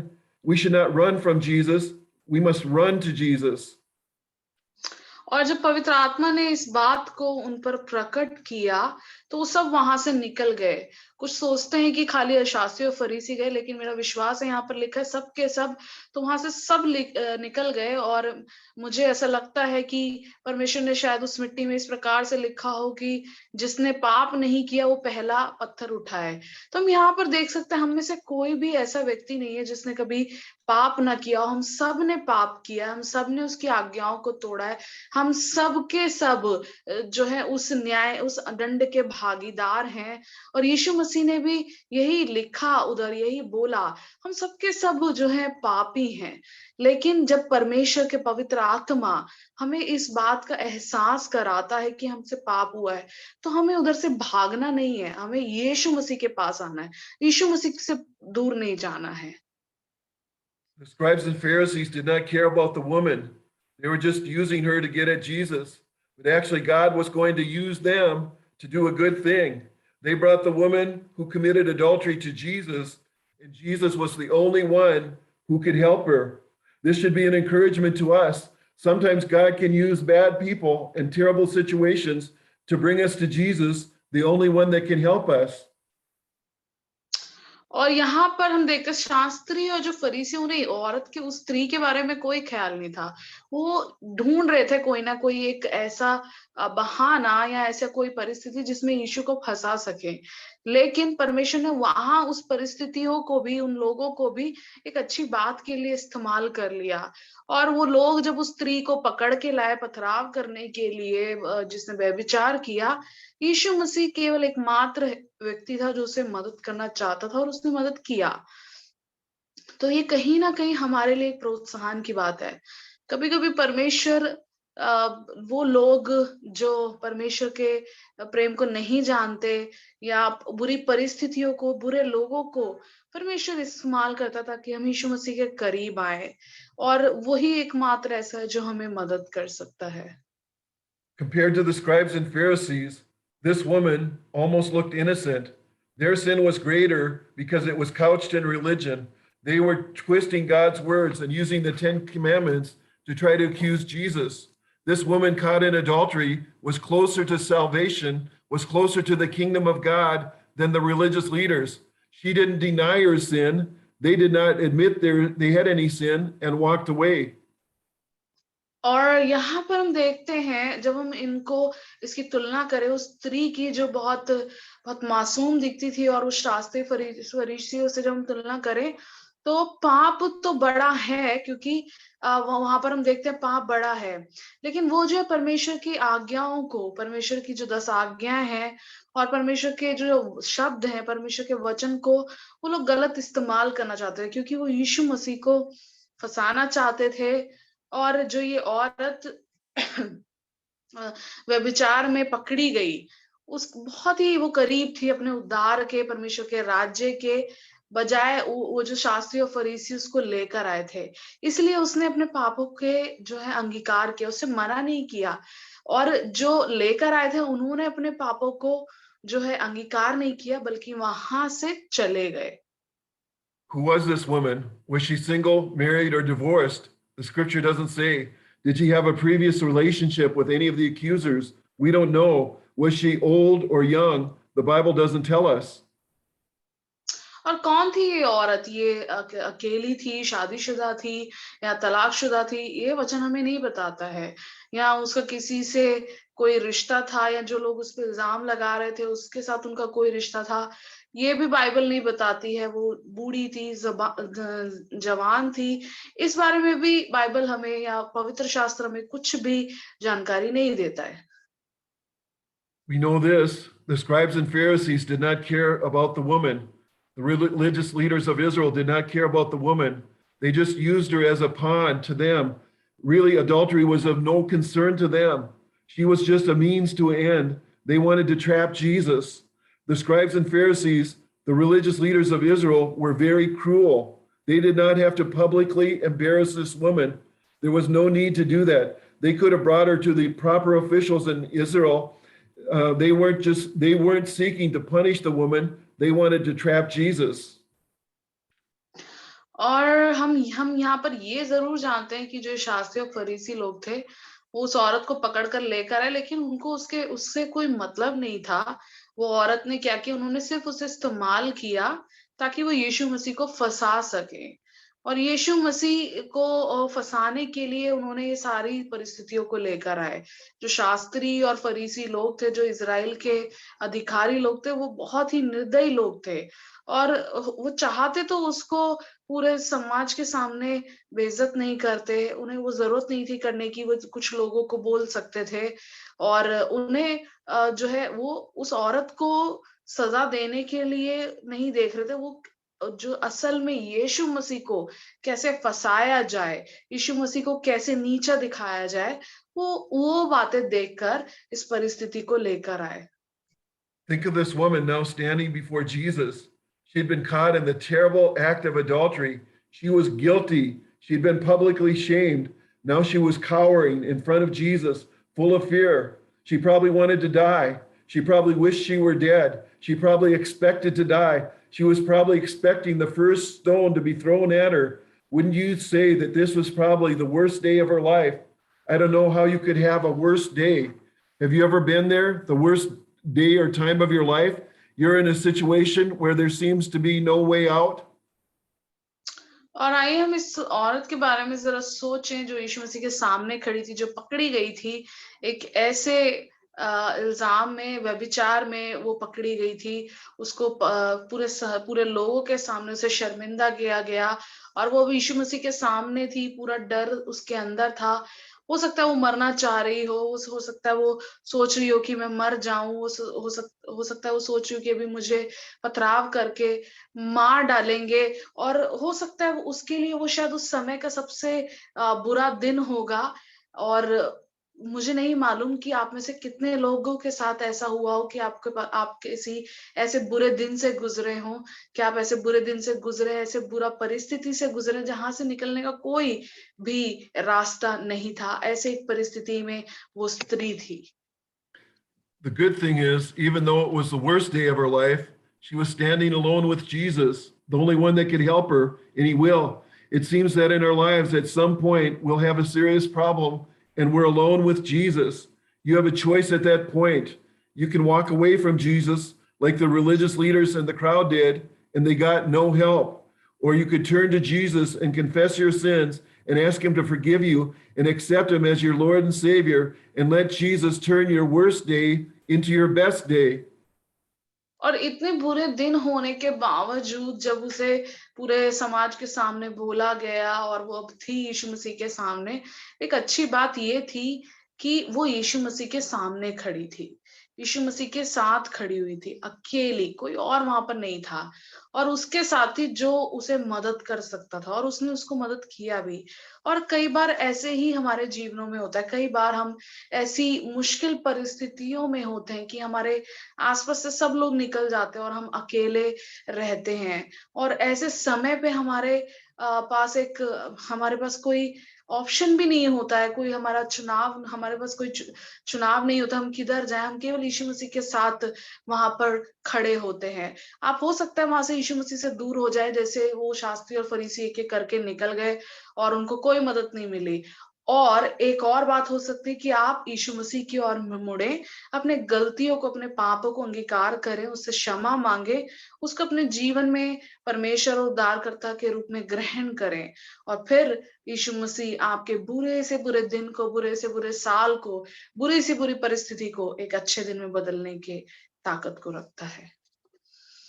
S1: We should not run from Jesus. We must run to Jesus.
S2: और जब पवित्र आत्मा ने इस बात को उन पर प्रकट किया तो वो सब वहां से निकल गए। कुछ सोचते हैं कि खाली शास्त्री और फरीसी गए, लेकिन मेरा विश्वास है यहाँ पर लिखा है सब के सब, तो वहां से सब निकल गए। और मुझे ऐसा लगता है कि परमेश्वर ने शायद उस मिट्टी में इस प्रकार से लिखा हो कि जिसने पाप नहीं किया वो पहला पत्थर उठाए। तो हम यहाँ पर देख सकते हैं हम में से कोई भी ऐसा व्यक्ति नहीं है जिसने कभी पाप ना किया। हम सब ने पाप किया, हम सब ने उसकी आज्ञाओं को तोड़ा है। हम सब के सब जो है उस न्याय, उस दंड के भागीदार हैं। और यीशु मसीह ने भी यही लिखा उधर, यही बोला, हम सब के सब जो है पापी हैं। लेकिन जब परमेश्वर के पवित्र आत्मा हमें इस बात का एहसास कराता है कि हमसे पाप हुआ है, तो हमें उधर से भागना नहीं है, हमें यीशु मसीह के पास आना है, यीशु मसीह से दूर नहीं जाना है।
S1: The scribes and Pharisees did not care about the woman. They were just using her to get at Jesus. But actually, God was going to use them to do a good thing. They brought the woman who committed adultery to Jesus, and Jesus was the only one who could help her. This should be an encouragement to us. Sometimes God can use bad people and terrible situations to bring us to Jesus, the only one that can help us.
S2: और यहाँ पर हम देखते हैं शास्त्री और जो फरीसी, उन्हें औरत के, उस स्त्री के बारे में कोई ख्याल नहीं था। वो ढूंढ रहे थे कोई ना कोई एक ऐसा बहाना या ऐसा कोई परिस्थिति जिसमें यीशु को फंसा सके। लेकिन परमेश्वर ने वहां उस परिस्थितियों को भी, उन लोगों को भी एक अच्छी बात के लिए इस्तेमाल कर लिया। और वो लोग जब उस स्त्री को पकड़ के लाए पथराव करने के लिए, जिसने व्यभिचार किया, यीशु मसीह केवल एकमात्र व्यक्ति था जो उसे मदद करना चाहता था, और उसने मदद किया। तो ये कहीं ना कहीं हमारे लिए एक प्रोत्साहन की बात है। कभी कभी परमेश्वर, वो लोग जो परमेश्वर के प्रेम को नहीं जानते, या बुरी परिस्थितियों को, बुरे लोगों को परमेश्वर इस्तेमाल करता था कि हम यीशु मसीह के करीब आए, और वही एकमात्र ऐसा है जो हमें मदद कर सकता है।
S1: Compared to the scribes and Pharisees, this woman almost looked innocent. Their sin was greater because it was couched in religion. They were twisting God's words and using the Ten Commandments to try to accuse Jesus. This woman caught in adultery was closer to salvation, was closer to the kingdom of God than the religious leaders. She didn't deny her sin. They did not admit they had any sin and walked away.
S2: और यहाँ पर हम देखते हैं जब हम इनको इसकी तुलना करें उस स्त्री की जो बहुत बहुत मासूम दिखती थी और उस शास्त्री फरीसियों से जब हम तुलना करें तो पाप तो बड़ा है क्योंकि वहां पर हम देखते हैं पाप बड़ा है, लेकिन वो जो है परमेश्वर की आज्ञाओं को, परमेश्वर की जो 10 आज्ञाएं हैं और परमेश्वर के जो शब्द हैं, परमेश्वर के वचन को वो लोग गलत इस्तेमाल करना चाहते हैं क्योंकि वो यीशु मसीह को फंसाना चाहते थे। और जो ये औरत व्यभिचार में पकड़ी गई, उस बहुत ही वो करीब थी अपने उद्धार के, परमेश्वर के राज्य के, बजाय वो जो शास्त्री और फरीसी उसको लेकर आए थे। इसलिए उसने अपने पापों के जो है अंगीकार किया, उससे मना नहीं किया। और जो लेकर आए थे उन्होंने अपने पापों को जो है अंगीकार नहीं किया बल्कि वहां से चले गए।
S1: Who was this woman? Was she single, married, or divorced? The scripture doesn't say. Did she have a previous relationship with any of the accusers? We don't know. Was she old or young? The Bible doesn't tell us.
S2: और कौन थी ये औरत? ये अकेली थी, शादीशुदा थी या तलाकशुदा थी? ये वचन हमें नहीं बताता है। या उसका किसी से कोई रिश्ता था या जो लोग उस पे इल्जाम लगा रहे थे उसके साथ उनका कोई रिश्ता था, ये भी बाइबल नहीं बताती है। वो बूढ़ी थी, जवान थी, इस बारे में भी बाइबल हमें या पवित्र शास्त्र में कुछ भी जानकारी नहीं देता है।
S1: We know this. The scribes and Pharisees did not care about the woman. The religious leaders of Israel did not care about the woman. They just used her as a pawn to them. Really, adultery was of no concern to them. She was just a means to an end. They wanted to trap Jesus. The scribes and Pharisees, the religious leaders of Israel, were very cruel. They did not have to publicly embarrass this woman. There was no need to do that. They could have brought her to the proper officials in Israel. They weren't seeking to punish the woman. They wanted to trap Jesus.
S2: और हम यहाँ पर ये जरूर जानते हैं कि जो शास्त्री और फरीसी लोग थे वो उस औरत को पकड़ कर लेकर आए, लेकिन उनको उससे कोई मतलब नहीं था। वो औरत ने क्या किया, उन्होंने सिर्फ उसे इस्तेमाल किया ताकि वो यीशु मसीह को फंसा सके। और यीशु मसीह को फंसाने के लिए उन्होंने ये सारी परिस्थितियों को लेकर आए। जो शास्त्री और फरीसी लोग थे, जो इजराइल के अधिकारी लोग थे, वो बहुत ही निर्दयी लोग थे और वो चाहते तो उसको पूरे समाज के सामने बेइज्जत नहीं करते, उन्हें वो जरूरत नहीं थी करने की, वो कुछ लोगों को बोल सकते थे। और उन्हें जो है वो उस औरत को सजा देने के लिए नहीं देख रहे थे, वो जो असल में यीशु मसीह को कैसे फंसाया जाए, यीशु मसीह को कैसे नीचा दिखाया जाए, वो बातें देखकर इस परिस्थिति को लेकर आए।
S1: Think of this woman now standing before Jesus. She'd been caught in the terrible act of adultery. She was guilty. She'd been publicly shamed. Now she was cowering in front of Jesus, full of fear. She probably wanted to die. She probably wished she were dead. She probably expected to die. She was probably expecting the first stone to be thrown at her. Wouldn't you say that this was probably the worst day of her life? I don't know how you could have a worse day. Have you ever been there? The worst day or time of your life? You're in a situation where there seems to be no way out.
S2: और आइए हम इस औरत के बारे में जरा सोचें जो यीशु मसीह के सामने खड़ी थी, जो पकड़ी गई थी। एक ऐसे इल्जाम में, व्यभिचार में वो पकड़ी गई थी। उसको पूरे लोगों के सामने उसे शर्मिंदा किया गया और वो यीशु मसीह के सामने थी। पूरा डर उसके अंदर था। हो सकता है वो मरना चाह रही हो सकता है वो सोच रही हो कि मैं मर जाऊं, हो सकता है वो सोच रही हो कि अभी मुझे पथराव करके मार डालेंगे। और हो सकता है उसके लिए वो शायद उस समय का सबसे बुरा दिन होगा। और मुझे नहीं मालूम कि आप में से कितने लोगों के साथ ऐसा हुआ हो कि आप किसी ऐसे बुरे दिन से गुजरे हों, कि आप ऐसे बुरे दिन से गुजरे, ऐसे बुरा परिस्थिति से गुजरे जहाँ से निकलने का कोई भी रास्ता नहीं था। ऐसे एक परिस्थिति में वो स्त्री थी।
S1: The good thing is, even though it was the worst day of her life, she was standing alone with Jesus, the only one that could help her, and he will. It seems that in our lives, at some point, we'll have a serious problem and we're alone with Jesus. You have a choice at that point. You can walk away from Jesus like the religious leaders and the crowd did, and they got no help. Or you could turn to Jesus and confess your sins and ask him to forgive you and accept him as your Lord and Savior and let Jesus turn your worst day into your best day.
S2: और इतने बुरे दिन होने के बावजूद जब उसे पूरे समाज के सामने बोला गया और वो अब थी यीशु मसीह के सामने, एक अच्छी बात ये थी कि वो यीशु मसीह के सामने खड़ी थी। यीशु मसीह के साथ खड़ी हुई थी, अकेली, कोई और वहाँ पर नहीं था। और उसके साथ ही जो उसे मदद कर सकता था और उसने उसको मदद किया भी। और कई बार ऐसे ही हमारे जीवनों में होता है, कई बार हम ऐसी मुश्किल परिस्थितियों में होते हैं कि हमारे आसपास से सब लोग निकल जाते हैं और हम अकेले रहते हैं। और ऐसे समय पे हमारे पास कोई ऑप्शन भी नहीं होता है, कोई हमारे पास कोई चुनाव नहीं होता, हम किधर जाएँ, हम केवल यीशु मसीह के साथ वहाँ पर खड़े होते हैं। आप हो सकता है वहाँ से यीशु मसीह से दूर हो जाए, जैसे वो शास्त्री और फरीसी एक-एक करके निकल गए और उनको कोई मदद नहीं मिली। और एक और बात हो सकती है कि आप यीशु मसीह की ओर मुड़ें, अपने गलतियों को, अपने पापों को अंगीकार करें, उससे क्षमा माँगे, उसको अपने जीवन में परमेश्वर और उद्धारकर्ता के रूप में ग्रहण करें। और फिर यीशु मसीह आपके बुरे से बुरे दिन को, बुरे से बुरे साल को, बुरी से बुरी परिस्थिति को एक अच्छे दिन में बदलने की ताकत को रखता है।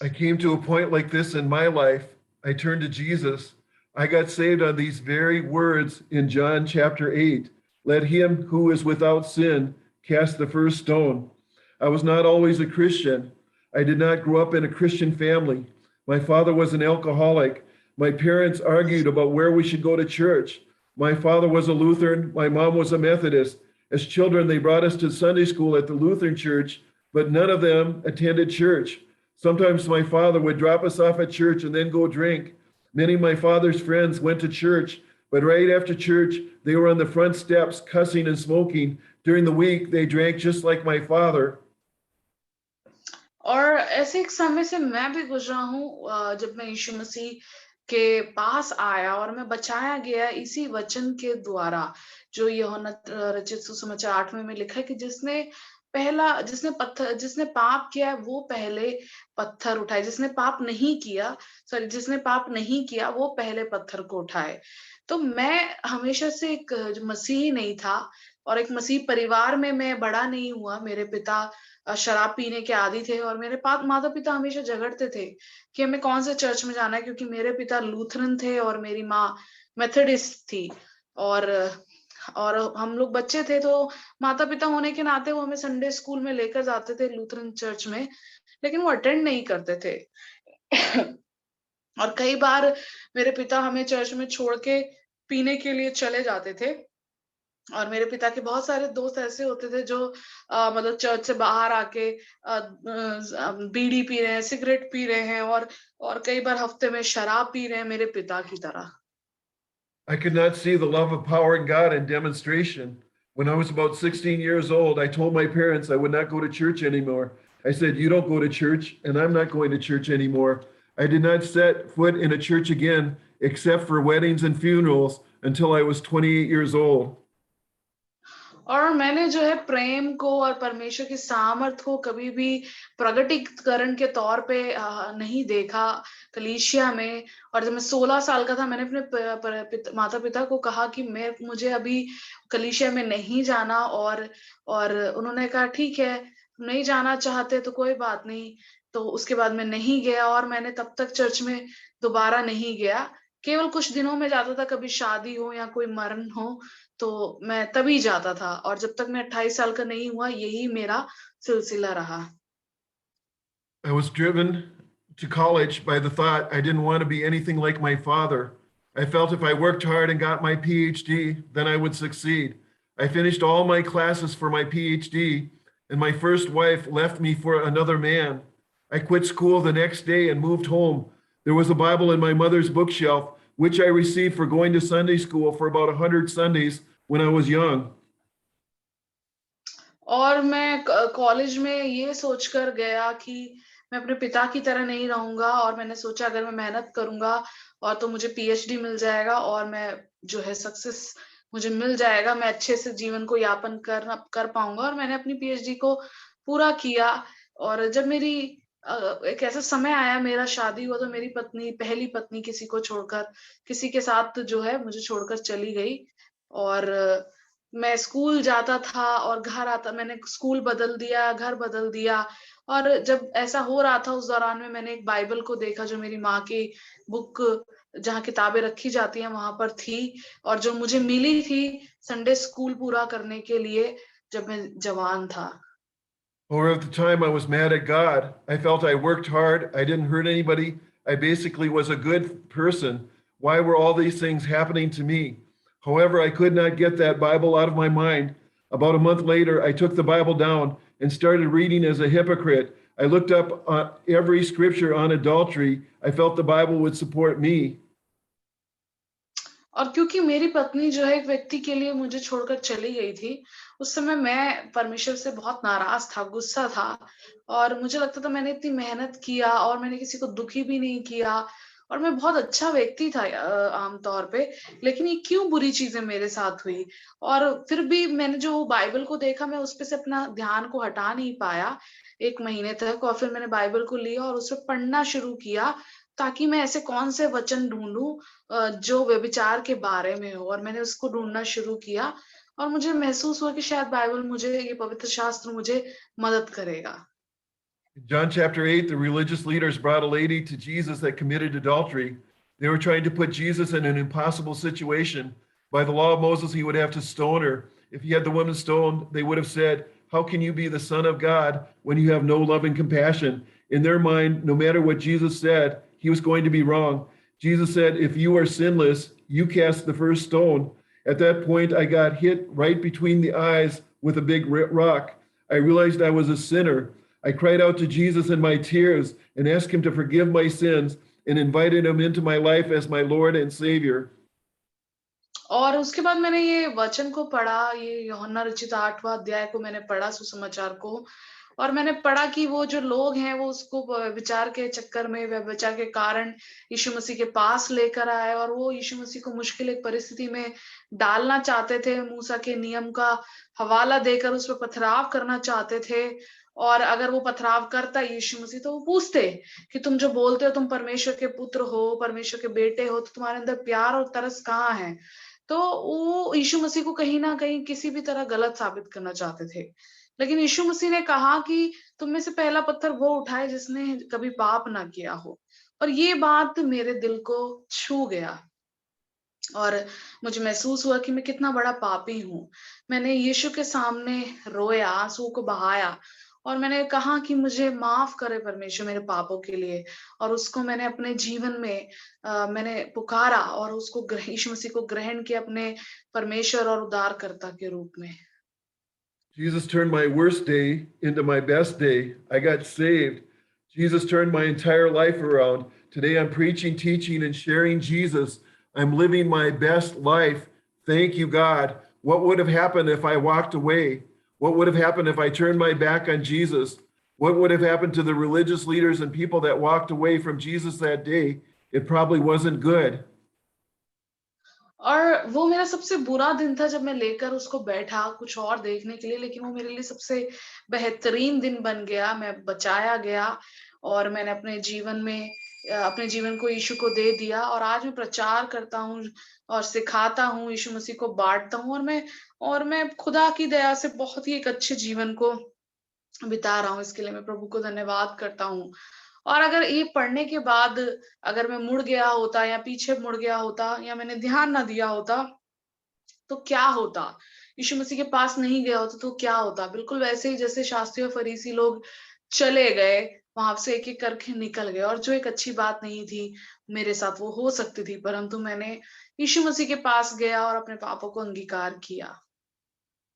S1: I came to a point like this in my life. I turned to Jesus. I got saved on these very words in John chapter 8. Let him who is without sin cast the first stone. I was not always a Christian. I did not grow up in a Christian family. My father was an alcoholic. My parents argued about where we should go to church. My father was a Lutheran. My mom was a Methodist. As children, they brought us to Sunday school at the Lutheran church, but none of them attended church. Sometimes my father would drop us off at church and then go drink. Many of my father's friends went to church, but right after church, they were on the front steps cussing and smoking. During the week, they drank just like my father.
S2: और ऐसे एक समय से मैं भी गुजरा हूँ, जब मैं यीशु मसीह के पास आया और मैं बचाया गया इसी वचन के द्वारा, जो यूहन्ना रचित सुसमाचार 8वें में लिखा है कि जिसने पाप किया है वो पहले पत्थर उठाए, जिसने पाप नहीं किया वो पहले पत्थर को उठाए। तो मैं हमेशा से एक जो मसीही नहीं था और एक मसीह परिवार में मैं बड़ा नहीं हुआ। मेरे पिता शराब पीने के आदी थे और मेरे माता-पिता हमेशा झगड़ते थे कि हमें कौन से चर्च में जाना है, क्योंकि मेरे पिता लूथरन थे और मेरी माँ मेथोडिस्ट थी। और और हम लोग बच्चे थे, तो माता-पिता होने के नाते वो हमें संडे स्कूल में लेकर जाते थे लूथरन चर्च में, लेकिन वो अटेंड नहीं करते थे। और कई बार मेरे पिता हमें चर्च में छोड़ के पीने के लिए चले जाते थे। और मेरे पिता के बहुत सारे दोस्त ऐसे होते थे जो मतलब चर्च से बाहर आके बीड़ी पी रहे हैं, सिगरेट पी रहे हैं और कई बार हफ्ते में शराब पी रहे हैं मेरे पिता की तरह।
S1: I could not see the love of power in God in demonstration. When I was about 16 years old, I told my parents I would not go to church anymore. I said, "You don't go to church, and I'm not going to church anymore." I did not set foot in a church again except for weddings and funerals until I was 28 years old.
S2: और मैंने जो है प्रेम को और परमेश्वर की सामर्थ को कभी भी प्रगटीकरण के तौर पे नहीं देखा कलीसिया में। और जब मैं 16 साल का था, मैंने अपने माता-पिता को कहा कि मुझे अभी कलीसिया में नहीं जाना। और उन्होंने कहा ठीक है, तुम नहीं जाना चाहते तो कोई बात नहीं। तो उसके बाद मैं नहीं गया और मैंने तब तक चर्च में दोबारा नहीं गया। केवल कुछ दिनों में जाता था, कभी शादी हो या कोई मरण हो, तो मैं तभी जाता था। और जब तक मैं 28 साल का नहीं हुआ, यही मेरा सिलसिला रहा।
S1: I was driven to college by the thought I didn't want to be anything like my father. I felt if I worked hard and got my PhD, then I would succeed. I finished all my classes for my PhD, and my first wife left me for another man. I quit school the next day and moved home. There was a Bible in my mother's bookshelf, which I received for going to Sunday school for about 100 Sundays when I was young.
S2: और मैं college में ये सोचकर गया कि मैं अपने पिता की तरह नहीं रहूंगा, और मैंने सोचा अगर मैं मेहनत करूंगा और तो मुझे पीएचडी मिल जाएगा और मैं जो है सक्सेस मुझे मिल जाएगा, मैं अच्छे से जीवन को यापन कर पाऊंगा। और मैंने अपनी पीएचडी को पूरा किया। और जब मेरी एक ऐसा समय आया, मेरा शादी हुआ, तो मेरी पत्नी, पहली पत्नी, किसी को छोड़कर, किसी के साथ जो है मुझे छोड़कर चली गई। और मैं स्कूल जाता था और घर आता, मैंने स्कूल बदल दिया, घर बदल दिया। और जब ऐसा हो रहा था उस दौरान में मैंने एक बाइबल को देखा जो मेरी माँ की बुक, जहाँ किताबें रखी जाती हैं, वहां पर थी, और जो मुझे मिली थी संडे स्कूल पूरा करने के लिए जब मैं जवान था।
S1: Or at the time I was mad at God. I felt I worked hard. I didn't hurt anybody. I basically was a good person. Why were all these things happening to me? However, I could not get that Bible out of my mind. About a month later, I took the Bible down and started reading as a hypocrite. I looked up every scripture on adultery. I felt the Bible would support me.
S2: और क्योंकि मेरी पत्नी जो है एक व्यक्ति के लिए मुझे छोड़कर चली गई थी, उस समय मैं परमेश्वर से बहुत नाराज था, गुस्सा था, और मुझे लगता था मैंने इतनी मेहनत किया और मैंने किसी को दुखी भी नहीं किया, और मैं बहुत अच्छा व्यक्ति था आम तौर पे, लेकिन ये क्यों बुरी चीजें मेरे साथ हुई। और फिर भी मैंने जो बाइबल को देखा, मैं उस पे से अपना ध्यान को हटा नहीं पाया 1 महीने तक। और फिर मैंने बाइबल को लिया और उसे पढ़ना शुरू किया, ताकि मैं ऐसे कौन से वचन ढूंढूं जो व्यभिचार के बारे में हो। और मैंने उसको ढूँढना शुरू किया और मुझे महसूस हुआ कि शायद बाइबल मुझे, ये पवित्र शास्त्र मुझे मदद करेगा।
S1: In John chapter 8, the religious leaders brought a lady to Jesus that committed adultery. They were trying to put Jesus in an impossible situation. By the law of Moses, he would have to stone her. If he had the woman stoned, they would have said, "How can you be the Son of God when you have no love and compassion?" In their mind, no matter what Jesus said, he was going to be wrong. Jesus said, "If you are sinless, you cast the first stone." At that point, I got hit right between the eyes with a big rock. I realized I was a sinner. I cried out to Jesus in my tears and asked him to forgive my sins and invited him into my life as my Lord and Savior.
S2: और उसके बाद मैंने ये वचन को पढ़ा, ये यूहन्ना रचित 8वाँ अध्याय को मैंने पढ़ा, सुसमाचार को। और मैंने पढ़ा कि वो जो लोग हैं वो उसको व्यभिचार के चक्कर में, व्यभिचार के कारण यीशु मसीह के पास लेकर आए, और वो यीशु मसीह को मुश्किल एक परिस्थिति में डालना चाहते थे। मूसा के नियम का हवाला देकर उस पर पथराव करना चाहते थे। और अगर वो पथराव करता यीशु मसीह, तो वो पूछते कि तुम जो बोलते हो तुम परमेश्वर के पुत्र हो, परमेश्वर के बेटे हो, तो तुम्हारे अंदर प्यार और तरस कहाँ है? तो वो यीशु मसीह को कहीं न कहीं किसी भी तरह गलत साबित करना चाहते थे। लेकिन यीशु मसीह ने कहा कि तुम में से पहला पत्थर वो उठाए जिसने कभी पाप ना किया हो। और ये बात मेरे दिल को छू गया, और मुझे महसूस हुआ कि मैं कितना बड़ा पापी हूँ। मैंने यीशु के सामने रोया, आँसुओं को बहाया, और मैंने कहा कि मुझे माफ़ करे परमेश्वर मेरे पापों के लिए। और उसको मैंने अपने जीवन में मैंने पुकारा और उसको यीशु मसीह को ग्रहण किया अपने परमेश्वर और उद्धारकर्ता के रूप में।
S1: Jesus turned my worst day into my best day. I got saved. Jesus turned my entire life around. Today I'm preaching, teaching, and sharing Jesus. I'm living my best life. Thank you, God. What would have happened if I walked away? What would have happened if I turned my back on Jesus? What would have happened to the religious leaders and people that walked away from Jesus that day? It probably wasn't good.
S2: और वो मेरा सबसे बुरा दिन था जब मैं लेकर उसको बैठा कुछ और देखने के लिए, लेकिन वो मेरे लिए सबसे बेहतरीन दिन बन गया। मैं बचाया गया और मैंने अपने जीवन में अपने जीवन को यीशु को दे दिया, और आज मैं प्रचार करता हूँ और सिखाता हूँ, यीशु मसीह को बाँटता हूँ, और मैं खुदा की दया से बहुत ही एक अच्छे जीवन को बिता रहा हूँ। इसके लिए मैं प्रभु को धन्यवाद करता हूँ। और अगर ये पढ़ने के बाद अगर मैं मुड़ गया होता या पीछे मुड़ गया होता या मैंने ध्यान ना दिया होता, तो क्या होता? यीशु मसीह के पास नहीं गया होता तो क्या होता? बिल्कुल वैसे ही जैसे शास्त्री और फरीसी लोग चले गए, वहाँ से एक-एक करके निकल गए, और जो एक अच्छी बात नहीं थी मेरे साथ वो हो सकती थी, परंतु मैंने यीशु मसीह के पास गया और अपने पापों को अंगीकार किया।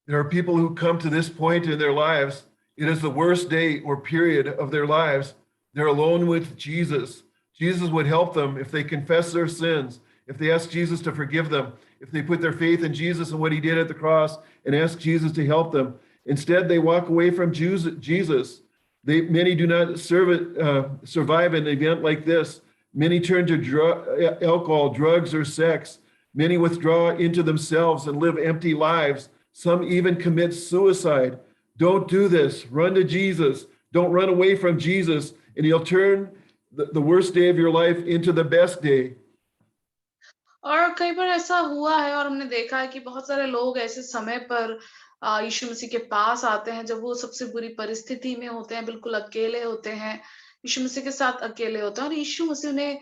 S1: There are people who come to this point in their lives. It is the worst day or period of their lives. They're alone with Jesus. Jesus would help them if they confess their sins, if they ask Jesus to forgive them, if they put their faith in Jesus and what he did at the cross and ask Jesus to help them. Instead, they walk away from Jesus. Many do not survive an event like this. Many turn to alcohol, drugs, or sex. Many withdraw into themselves and live empty lives. Some even commit suicide. Don't do this. Run to Jesus. Don't run away from Jesus, and he'll turn the worst day of your life into the best day.
S2: और कई बार ऐसा हुआ है और हमने देखा है कि बहुत सारे लोग ऐसे समय पर यीशु मसीह के पास आते हैं जब वो सबसे बुरी परिस्थिति में होते हैं, बिल्कुल अकेले होते हैं, यीशु मसीह के साथ अकेले होते हैं और यीशु मसीह उन्हें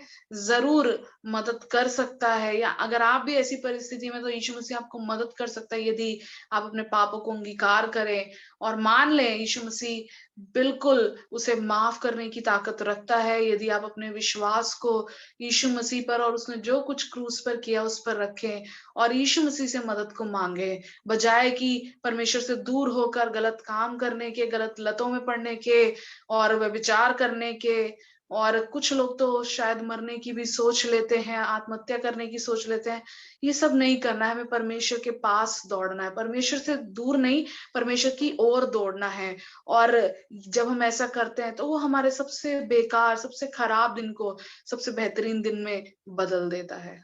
S2: जरूर मदद कर सकता है। या अगर आप भी ऐसी परिस्थिति में तो यीशु मसीह आपको मदद कर सकता है यदि आप अपने पापों को अंगीकार करें और मान लें यीशु मसीह बिल्कुल उसे माफ करने की ताकत रखता है। यदि आप अपने विश्वास को यीशु मसीह पर और उसने जो कुछ क्रूस पर किया उस पर रखें और यीशु मसीह से मदद को मांगे, बजाय कि परमेश्वर से दूर होकर गलत काम करने के, गलत लतों में पड़ने के और व्यभिचार करने के। और कुछ लोग तो शायद मरने की भी सोच लेते हैं, आत्महत्या करने की सोच लेते हैं। ये सब नहीं करना है, हमें परमेश्वर के पास दौड़ना है, परमेश्वर से दूर नहीं, परमेश्वर की ओर दौड़ना है। और जब हम ऐसा करते हैं तो वो हमारे सबसे बेकार, सबसे खराब दिन को सबसे बेहतरीन दिन में बदल देता है।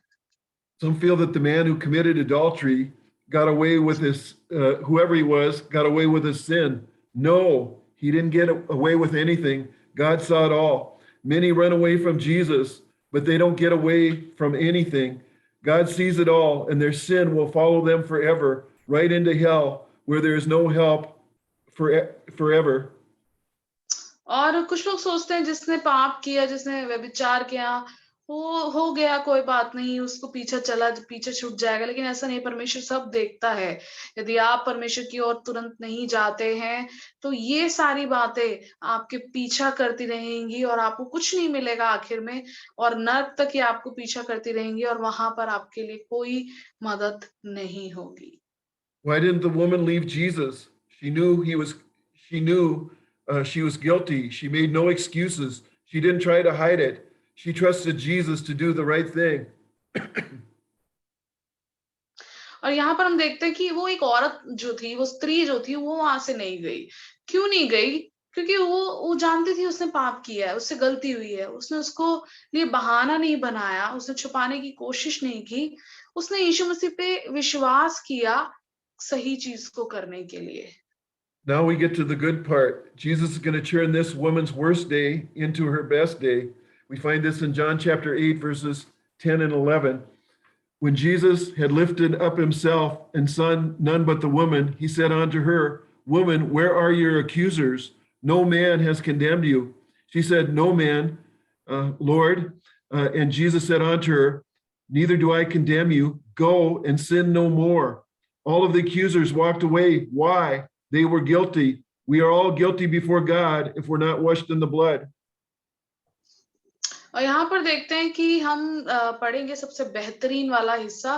S1: Some feel that the man who committed adultery got away with his, whoever he was, got away with his sin. No, he didn't get away with anything. God saw it all. Many run away from Jesus, but they don't get away from anything. God sees it all, and their sin will follow them forever, right into hell, where there is no help forever.
S2: और कुछ लोग सोचते हैं जिसने पाप किया, जिसने व्यभिचार किया, वो हो गया, कोई बात नहीं, उसको पीछे छूट जाएगा। लेकिन ऐसा नहीं, परमेश्वर सब देखता है। यदि आप परमेश्वर की ओर तुरंत नहीं जाते हैं तो ये सारी बातें आपके पीछा करती रहेंगी और आपको कुछ नहीं मिलेगा आखिर में, और नर्क तक ही आपको पीछा करती रहेंगी और वहां पर आपके लिए कोई मदद नहीं होगी।
S1: Why didn't the woman leave Jesus? She knew she was guilty. She made no excuses. She didn't try to hide it. She trusted Jesus to do the right thing.
S2: और यहाँ पर हम देखते हैं कि वो एक औरत जो थी, वो स्त्री जो थी, वो वहां से नहीं गई। क्यों नहीं गई? क्योंकि वो जानती थी उसने पाप किया है, उससे गलती हुई है। उसने उसको लिए बहाना नहीं बनाया, उसने छुपाने की कोशिश नहीं की। उसने यीशु मसीह पे विश्वास किया सही चीज को करने के लिए।
S1: Now we get to the good part. Jesus is going to turn this woman's worst day into her best day. We find this in John chapter 8, verses 10 and 11. When Jesus had lifted up himself and saw none but the woman, he said unto her, Woman, where are your accusers? No man has condemned you. She said, No man, Lord. And Jesus said unto her, Neither do I condemn you. Go and sin no more. All of the accusers walked away. Why? They were guilty. We are all guilty before God if we're not washed in the blood.
S2: और यहाँ पर देखते हैं कि हम पढ़ेंगे सबसे बेहतरीन वाला हिस्सा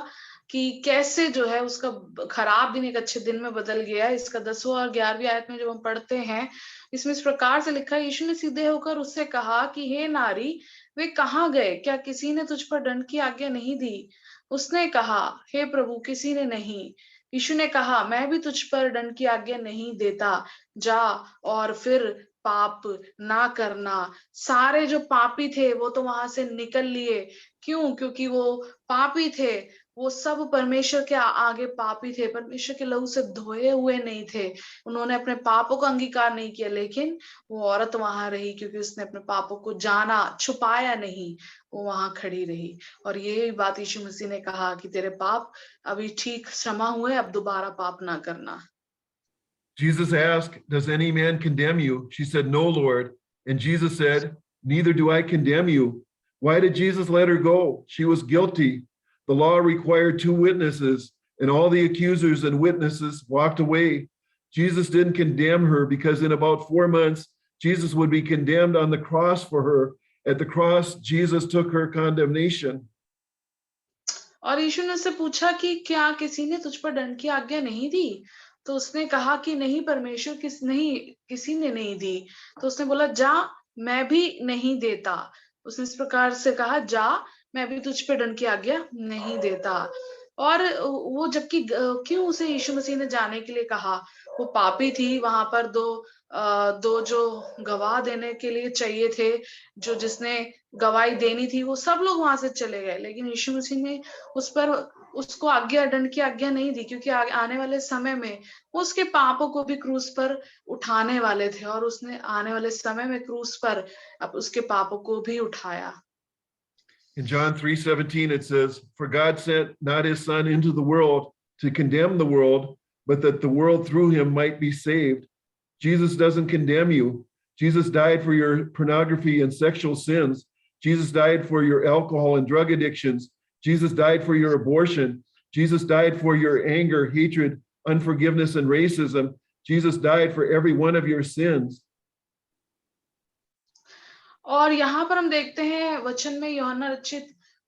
S2: कि कैसे जो है उसका खराब दिन एक अच्छे दिन में बदल गया। इसका 10वां और 11वीं आयत में जब हम पढ़ते हैं, इसमें इस प्रकार से लिखा है, यीशु ने सीधे होकर उससे कहा कि हे नारी, वे कहाँ गए? क्या किसी ने तुझ पर दंड की आज्ञा नहीं दी? उसने कहा, हे प्रभु, किसी ने नहीं। यीशु ने कहा, मैं भी तुझ पर दंड की आज्ञा नहीं देता, जा और फिर पाप ना करना। सारे जो पापी थे वो तो वहां से निकल लिए। क्यों? क्योंकि वो पापी थे, वो सब परमेश्वर के आगे पापी थे, परमेश्वर के लहू से धोए हुए नहीं थे। उन्होंने अपने पापों का अंगीकार नहीं किया, लेकिन वो औरत वहां रही क्योंकि उसने अपने पापों को जाना, छुपाया नहीं, वो वहां खड़ी रही। और यही बात यीशु मसीह ने कहा कि तेरे पाप अभी ठीक क्षमा हुए, अब दोबारा पाप ना करना।
S1: Jesus asked, Does any man condemn you? She said, No, Lord. And Jesus said, Neither do I condemn you. Why did Jesus let her go? She was guilty. The law required 2 witnesses, and all the accusers and witnesses walked away. Jesus didn't condemn her because in about 4 months, Jesus would be condemned on the cross for her. At the cross, Jesus took her condemnation.
S2: और यीशु ने उससे पूछा कि क्या किसी ने तुझ पर दंड की आज्ञा नहीं दी? तो उसने कहा कि नहीं परमेश्वर किसी ने नहीं दी। तो उसने बोला जा, मैं भी नहीं देता। उसने इस प्रकार से कहा जा, मैं भी तुझ पे दंड की आज्ञा नहीं देता। और वो जबकि क्यों उसे यीशु मसीह ने जाने के लिए कहा? वो पापी थी, वहां पर दो जो गवाह देने के लिए चाहिए थे, जिसने गवाही देनी थी, वो सब लोग वहां से चले गए, लेकिन यीशु मसीह ने उसको दंड की आज्ञा नहीं दी, क्योंकि आने वाले समय में वो उसके पापों को भी क्रूस पर उठाने वाले थे, और उसने आने वाले समय में क्रूस पर अब उसके पापों को भी उठाया।
S1: In John 3:17, it says, "For God sent not his son into the world to condemn the world, but that the world through him might be saved." Jesus doesn't condemn you. Jesus died for your pornography and sexual sins. Jesus died for your alcohol and drug addictions. Jesus died for your abortion. Jesus died for your anger, hatred, unforgiveness, and racism. Jesus died for every one of your sins.
S2: और यहाँ पर हम देखते हैं वचन में, यूहन्ना रचित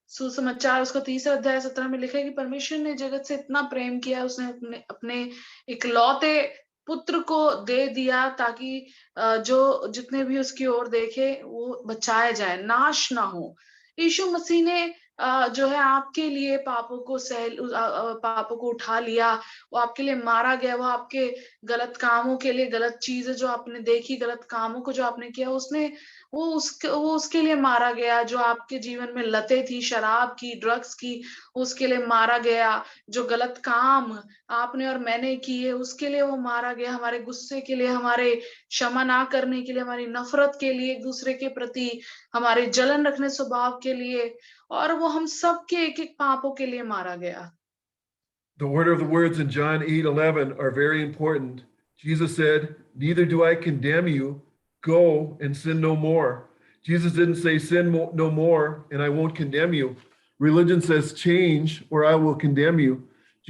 S2: सुसमाचार उसका 3 अध्याय 17 में लिखा है कि परमेश्वर ने जगत से इतना प्रेम किया, उसने अपने इकलौते पुत्र को दे दिया, ताकि जो जितने भी उसकी ओर देखे वो बचाए जाए, नाश ना हो। यीशु मसीह ने जो है आपके लिए पापों को उठा लिया, वो आपके लिए मारा गया, वो आपके गलत कामों के लिए, गलत चीजें जो आपने देखी, गलत कामों को जो आपने किया, वो उसके लिए मारा गया। जो आपके जीवन में लतें थी, शराब की, ड्रग्स की, उसके लिए मारा गया। जो गलत काम आपने और मैंने किए, उसके लिए वो मारा गया। हमारे गुस्से के लिए, हमारे क्षमा ना करने के लिए, हमारी नफरत के लिए, एक दूसरे के प्रति हमारे जलन रखने स्वभाव के लिए, और वो हम सब के एक-एक पापों के लिए मारा गया।
S1: The order of the words in John 8:11 are very important. Jesus said, "Neither do I condemn you. Go and sin no more." Jesus didn't say, "Sin no more, and I won't condemn you." Religion says, "Change, or I will condemn you."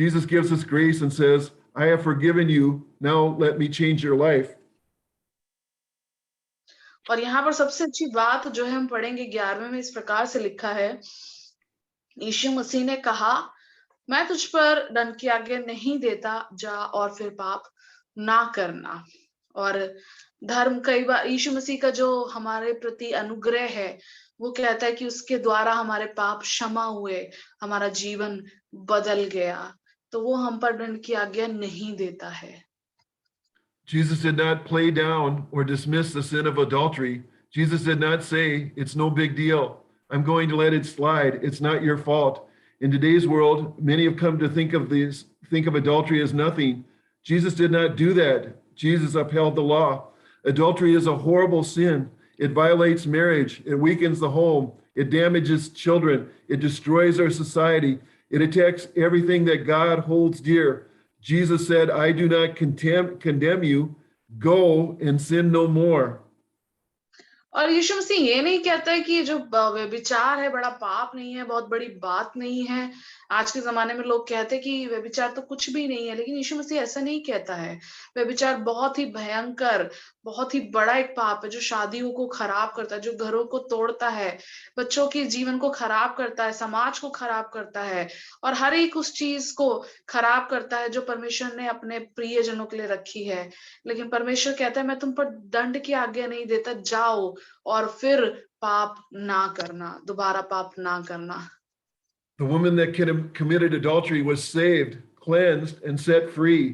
S1: Jesus gives us grace and says, "I have forgiven you. Now let me change your life."
S2: और यहाँ पर सबसे अच्छी बात जो है हम पढ़ेंगे 11वें में, इस प्रकार से लिखा है, यीशु मसीह ने कहा, मैं तुझ पर दंड की आज्ञा नहीं देता, जा और फिर पाप ना करना। और धर्म, कई बार यीशु मसीह का जो हमारे प्रति अनुग्रह है, वो कहता है कि उसके द्वारा हमारे पाप क्षमा हुए, हमारा जीवन बदल गया, तो वो हम पर दंड की आज्ञा नहीं देता है।
S1: Jesus did not play down or dismiss the sin of adultery. Jesus did not say, "It's no big deal. I'm going to let it slide. It's not your fault." In today's world, many have come to think of adultery as nothing. Jesus did not do that. Jesus upheld the law. Adultery is a horrible sin. It violates marriage. It weakens the home. It damages children. It destroys our society. It attacks everything that God holds dear. Jesus said, "I do not condemn you. Go and sin no more."
S2: और यीशु मसीह ये नहीं कहता है कि जो व्यभिचार है बड़ा पाप नहीं है, बहुत बड़ी बात नहीं है। आज के ज़माने में लोग कहते हैं कि व्यभिचार तो कुछ भी नहीं है, लेकिन यीशु मसीह ऐसा नहीं कहता है। व्यभिचार बहुत ही भयंकर, बहुत ही बड़ा एक पाप है, जो शादियों को खराब करता है, जो घरों को तोड़ता है, बच्चों के जीवन को खराब करता है, समाज को खराब करता है, और हर एक उस चीज़ को खराब करता है जो परमेश्वर ने अपने प्रियजनों के लिए रखी है। लेकिन परमेश्वर कहता है, मैं तुम पर दंड की आज्ञा नहीं देता, जाओ और फिर पाप ना करना, दोबारा पाप ना करना।
S1: The woman that committed adultery was saved, cleansed, and set free.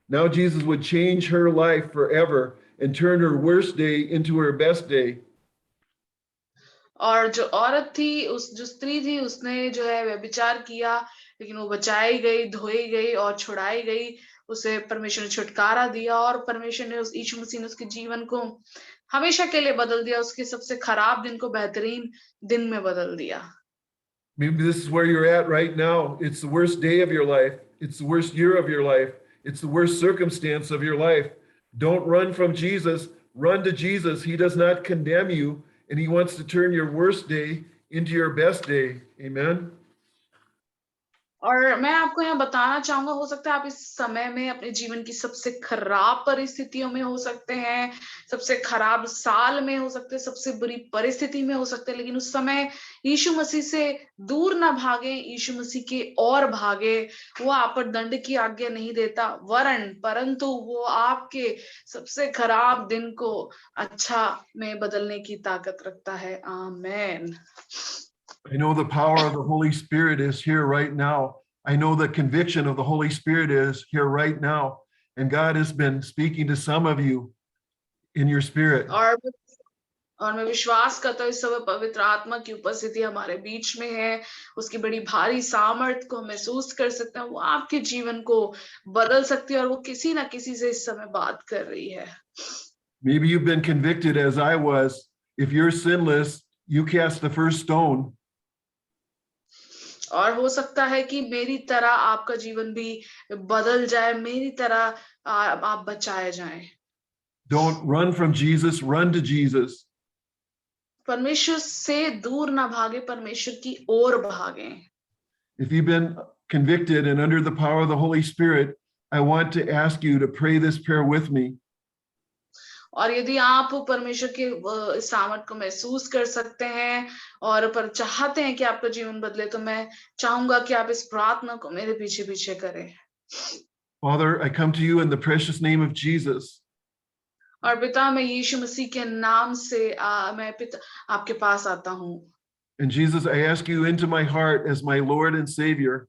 S1: Now Jesus would change her life forever and turn her worst day into her best day.
S2: और जो औरत थी, जो स्त्री थी, उसने जो है व्यभिचार किया, लेकिन वो बचाई गई, धोई गई और छुड़ाई गई। उसे परमेश्वर ने छुटकारा दिया, और परमेश्वर ने यीशु मसीह ने उसके जीवन को हमेशा के लिए बदल दिया, उसके सबसे खराब दिन को बेहतरीन दिन में बदल दिया।
S1: Maybe this is where you're at right now. It's the worst day of your life. It's the worst year of your life. It's the worst circumstance of your life. Don't run from Jesus. Run to Jesus. He does not condemn you, and he wants to turn your worst day into your best day. Amen.
S2: और मैं आपको यहाँ बताना चाहूँगा, हो सकता है आप इस समय में अपने जीवन की सबसे खराब परिस्थितियों में हो सकते हैं, सबसे खराब साल में हो सकते हैं, सबसे बुरी परिस्थिति में हो सकते हैं, लेकिन उस समय यीशु मसीह से दूर ना भागें, यीशु मसीह की ओर भागे। वो आप पर दंड की आज्ञा नहीं देता, परंतु वो आपके सबसे खराब दिन को अच्छा में बदलने की ताकत रखता है। आमेन।
S1: I know the power of the Holy Spirit is here right now. I know the conviction of the Holy Spirit is here right now. And God has been speaking to some of you in your spirit.
S2: और मैं विश्वास करता हूँ इस समय पवित्र आत्मा की उपस्थिति हमारे बीच में है, उसकी बड़ी भारी सामर्थ को महसूस कर सकते हैं। वो आपके जीवन को बदल सकती है और वो किसी ना किसी से इस समय बात कर रही है।
S1: Maybe you've been convicted as I was. If you're sinless, you cast the first stone.
S2: और हो सकता है कि मेरी तरह आपका जीवन भी बदल जाए, मेरी तरह आप बचाए जाएं।
S1: Don't run from Jesus, run to Jesus.
S2: परमेश्वर से दूर ना भागे, परमेश्वर की ओर भागें।
S1: If you've been convicted and under the power of the Holy Spirit, I want to ask you to pray this prayer with me.
S2: और यदि आप परमेश्वर के सामर्थ को महसूस कर सकते हैं और पर चाहते हैं कि आपका जीवन बदले, तो मैं चाहूंगा कि आप इस प्रार्थना को मेरे पीछे पीछे करें।
S1: Father, I come to you in the precious name of Jesus.
S2: और पिता, मैं यीशु मसीह के नाम से मैं पिता आपके पास आता हूँ।
S1: And Jesus, I ask you into my heart as my Lord and Savior.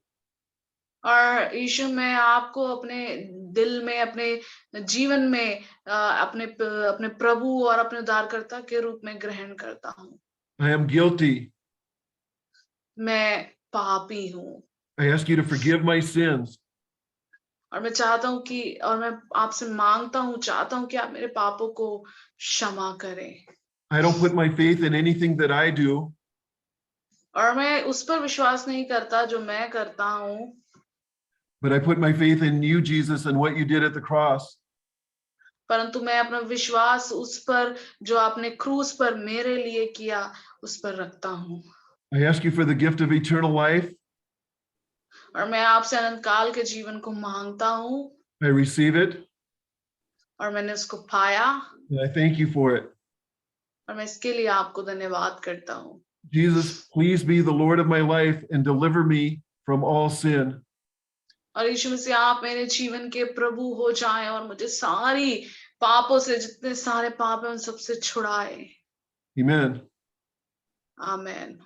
S2: और यीशु, मैं आपको अपने दिल में, अपने जीवन में अपने प्रभु और अपने उद्धारकर्ता के रूप में ग्रहण करता हूँ।
S1: I am guilty.
S2: मैं पापी हूँ
S1: I ask you to forgive my sins.
S2: और मैं चाहता हूँ कि और मैं आपसे मांगता हूँ, चाहता हूँ कि आप मेरे पापों को क्षमा करें।
S1: I don't put my faith in anything that I do,
S2: और मैं उस पर विश्वास नहीं करता जो मैं करता हूँ,
S1: but I put my faith in you, Jesus, and what you did at the cross.
S2: परंतु मैं अपना विश्वास उस पर जो आपने क्रूस पर मेरे लिए किया, उस पर रखता हूँ।
S1: I ask you for the gift of eternal life.
S2: और मैं आपसे अनंत काल के जीवन को मांगता हूँ
S1: I receive it,
S2: और मैंने उसको पाया
S1: and I thank you for it.
S2: और मैं इसके लिए आपको धन्यवाद करता हूँ।
S1: Jesus, please be the Lord of my life and deliver me from all sin.
S2: और यीशु मसीह, आप मेरे जीवन के प्रभु हो जाएं और मुझे सारी पापों से, जितने सारे पाप हैं उन सबसे छुड़ाए।
S1: Amen.
S2: आमेन।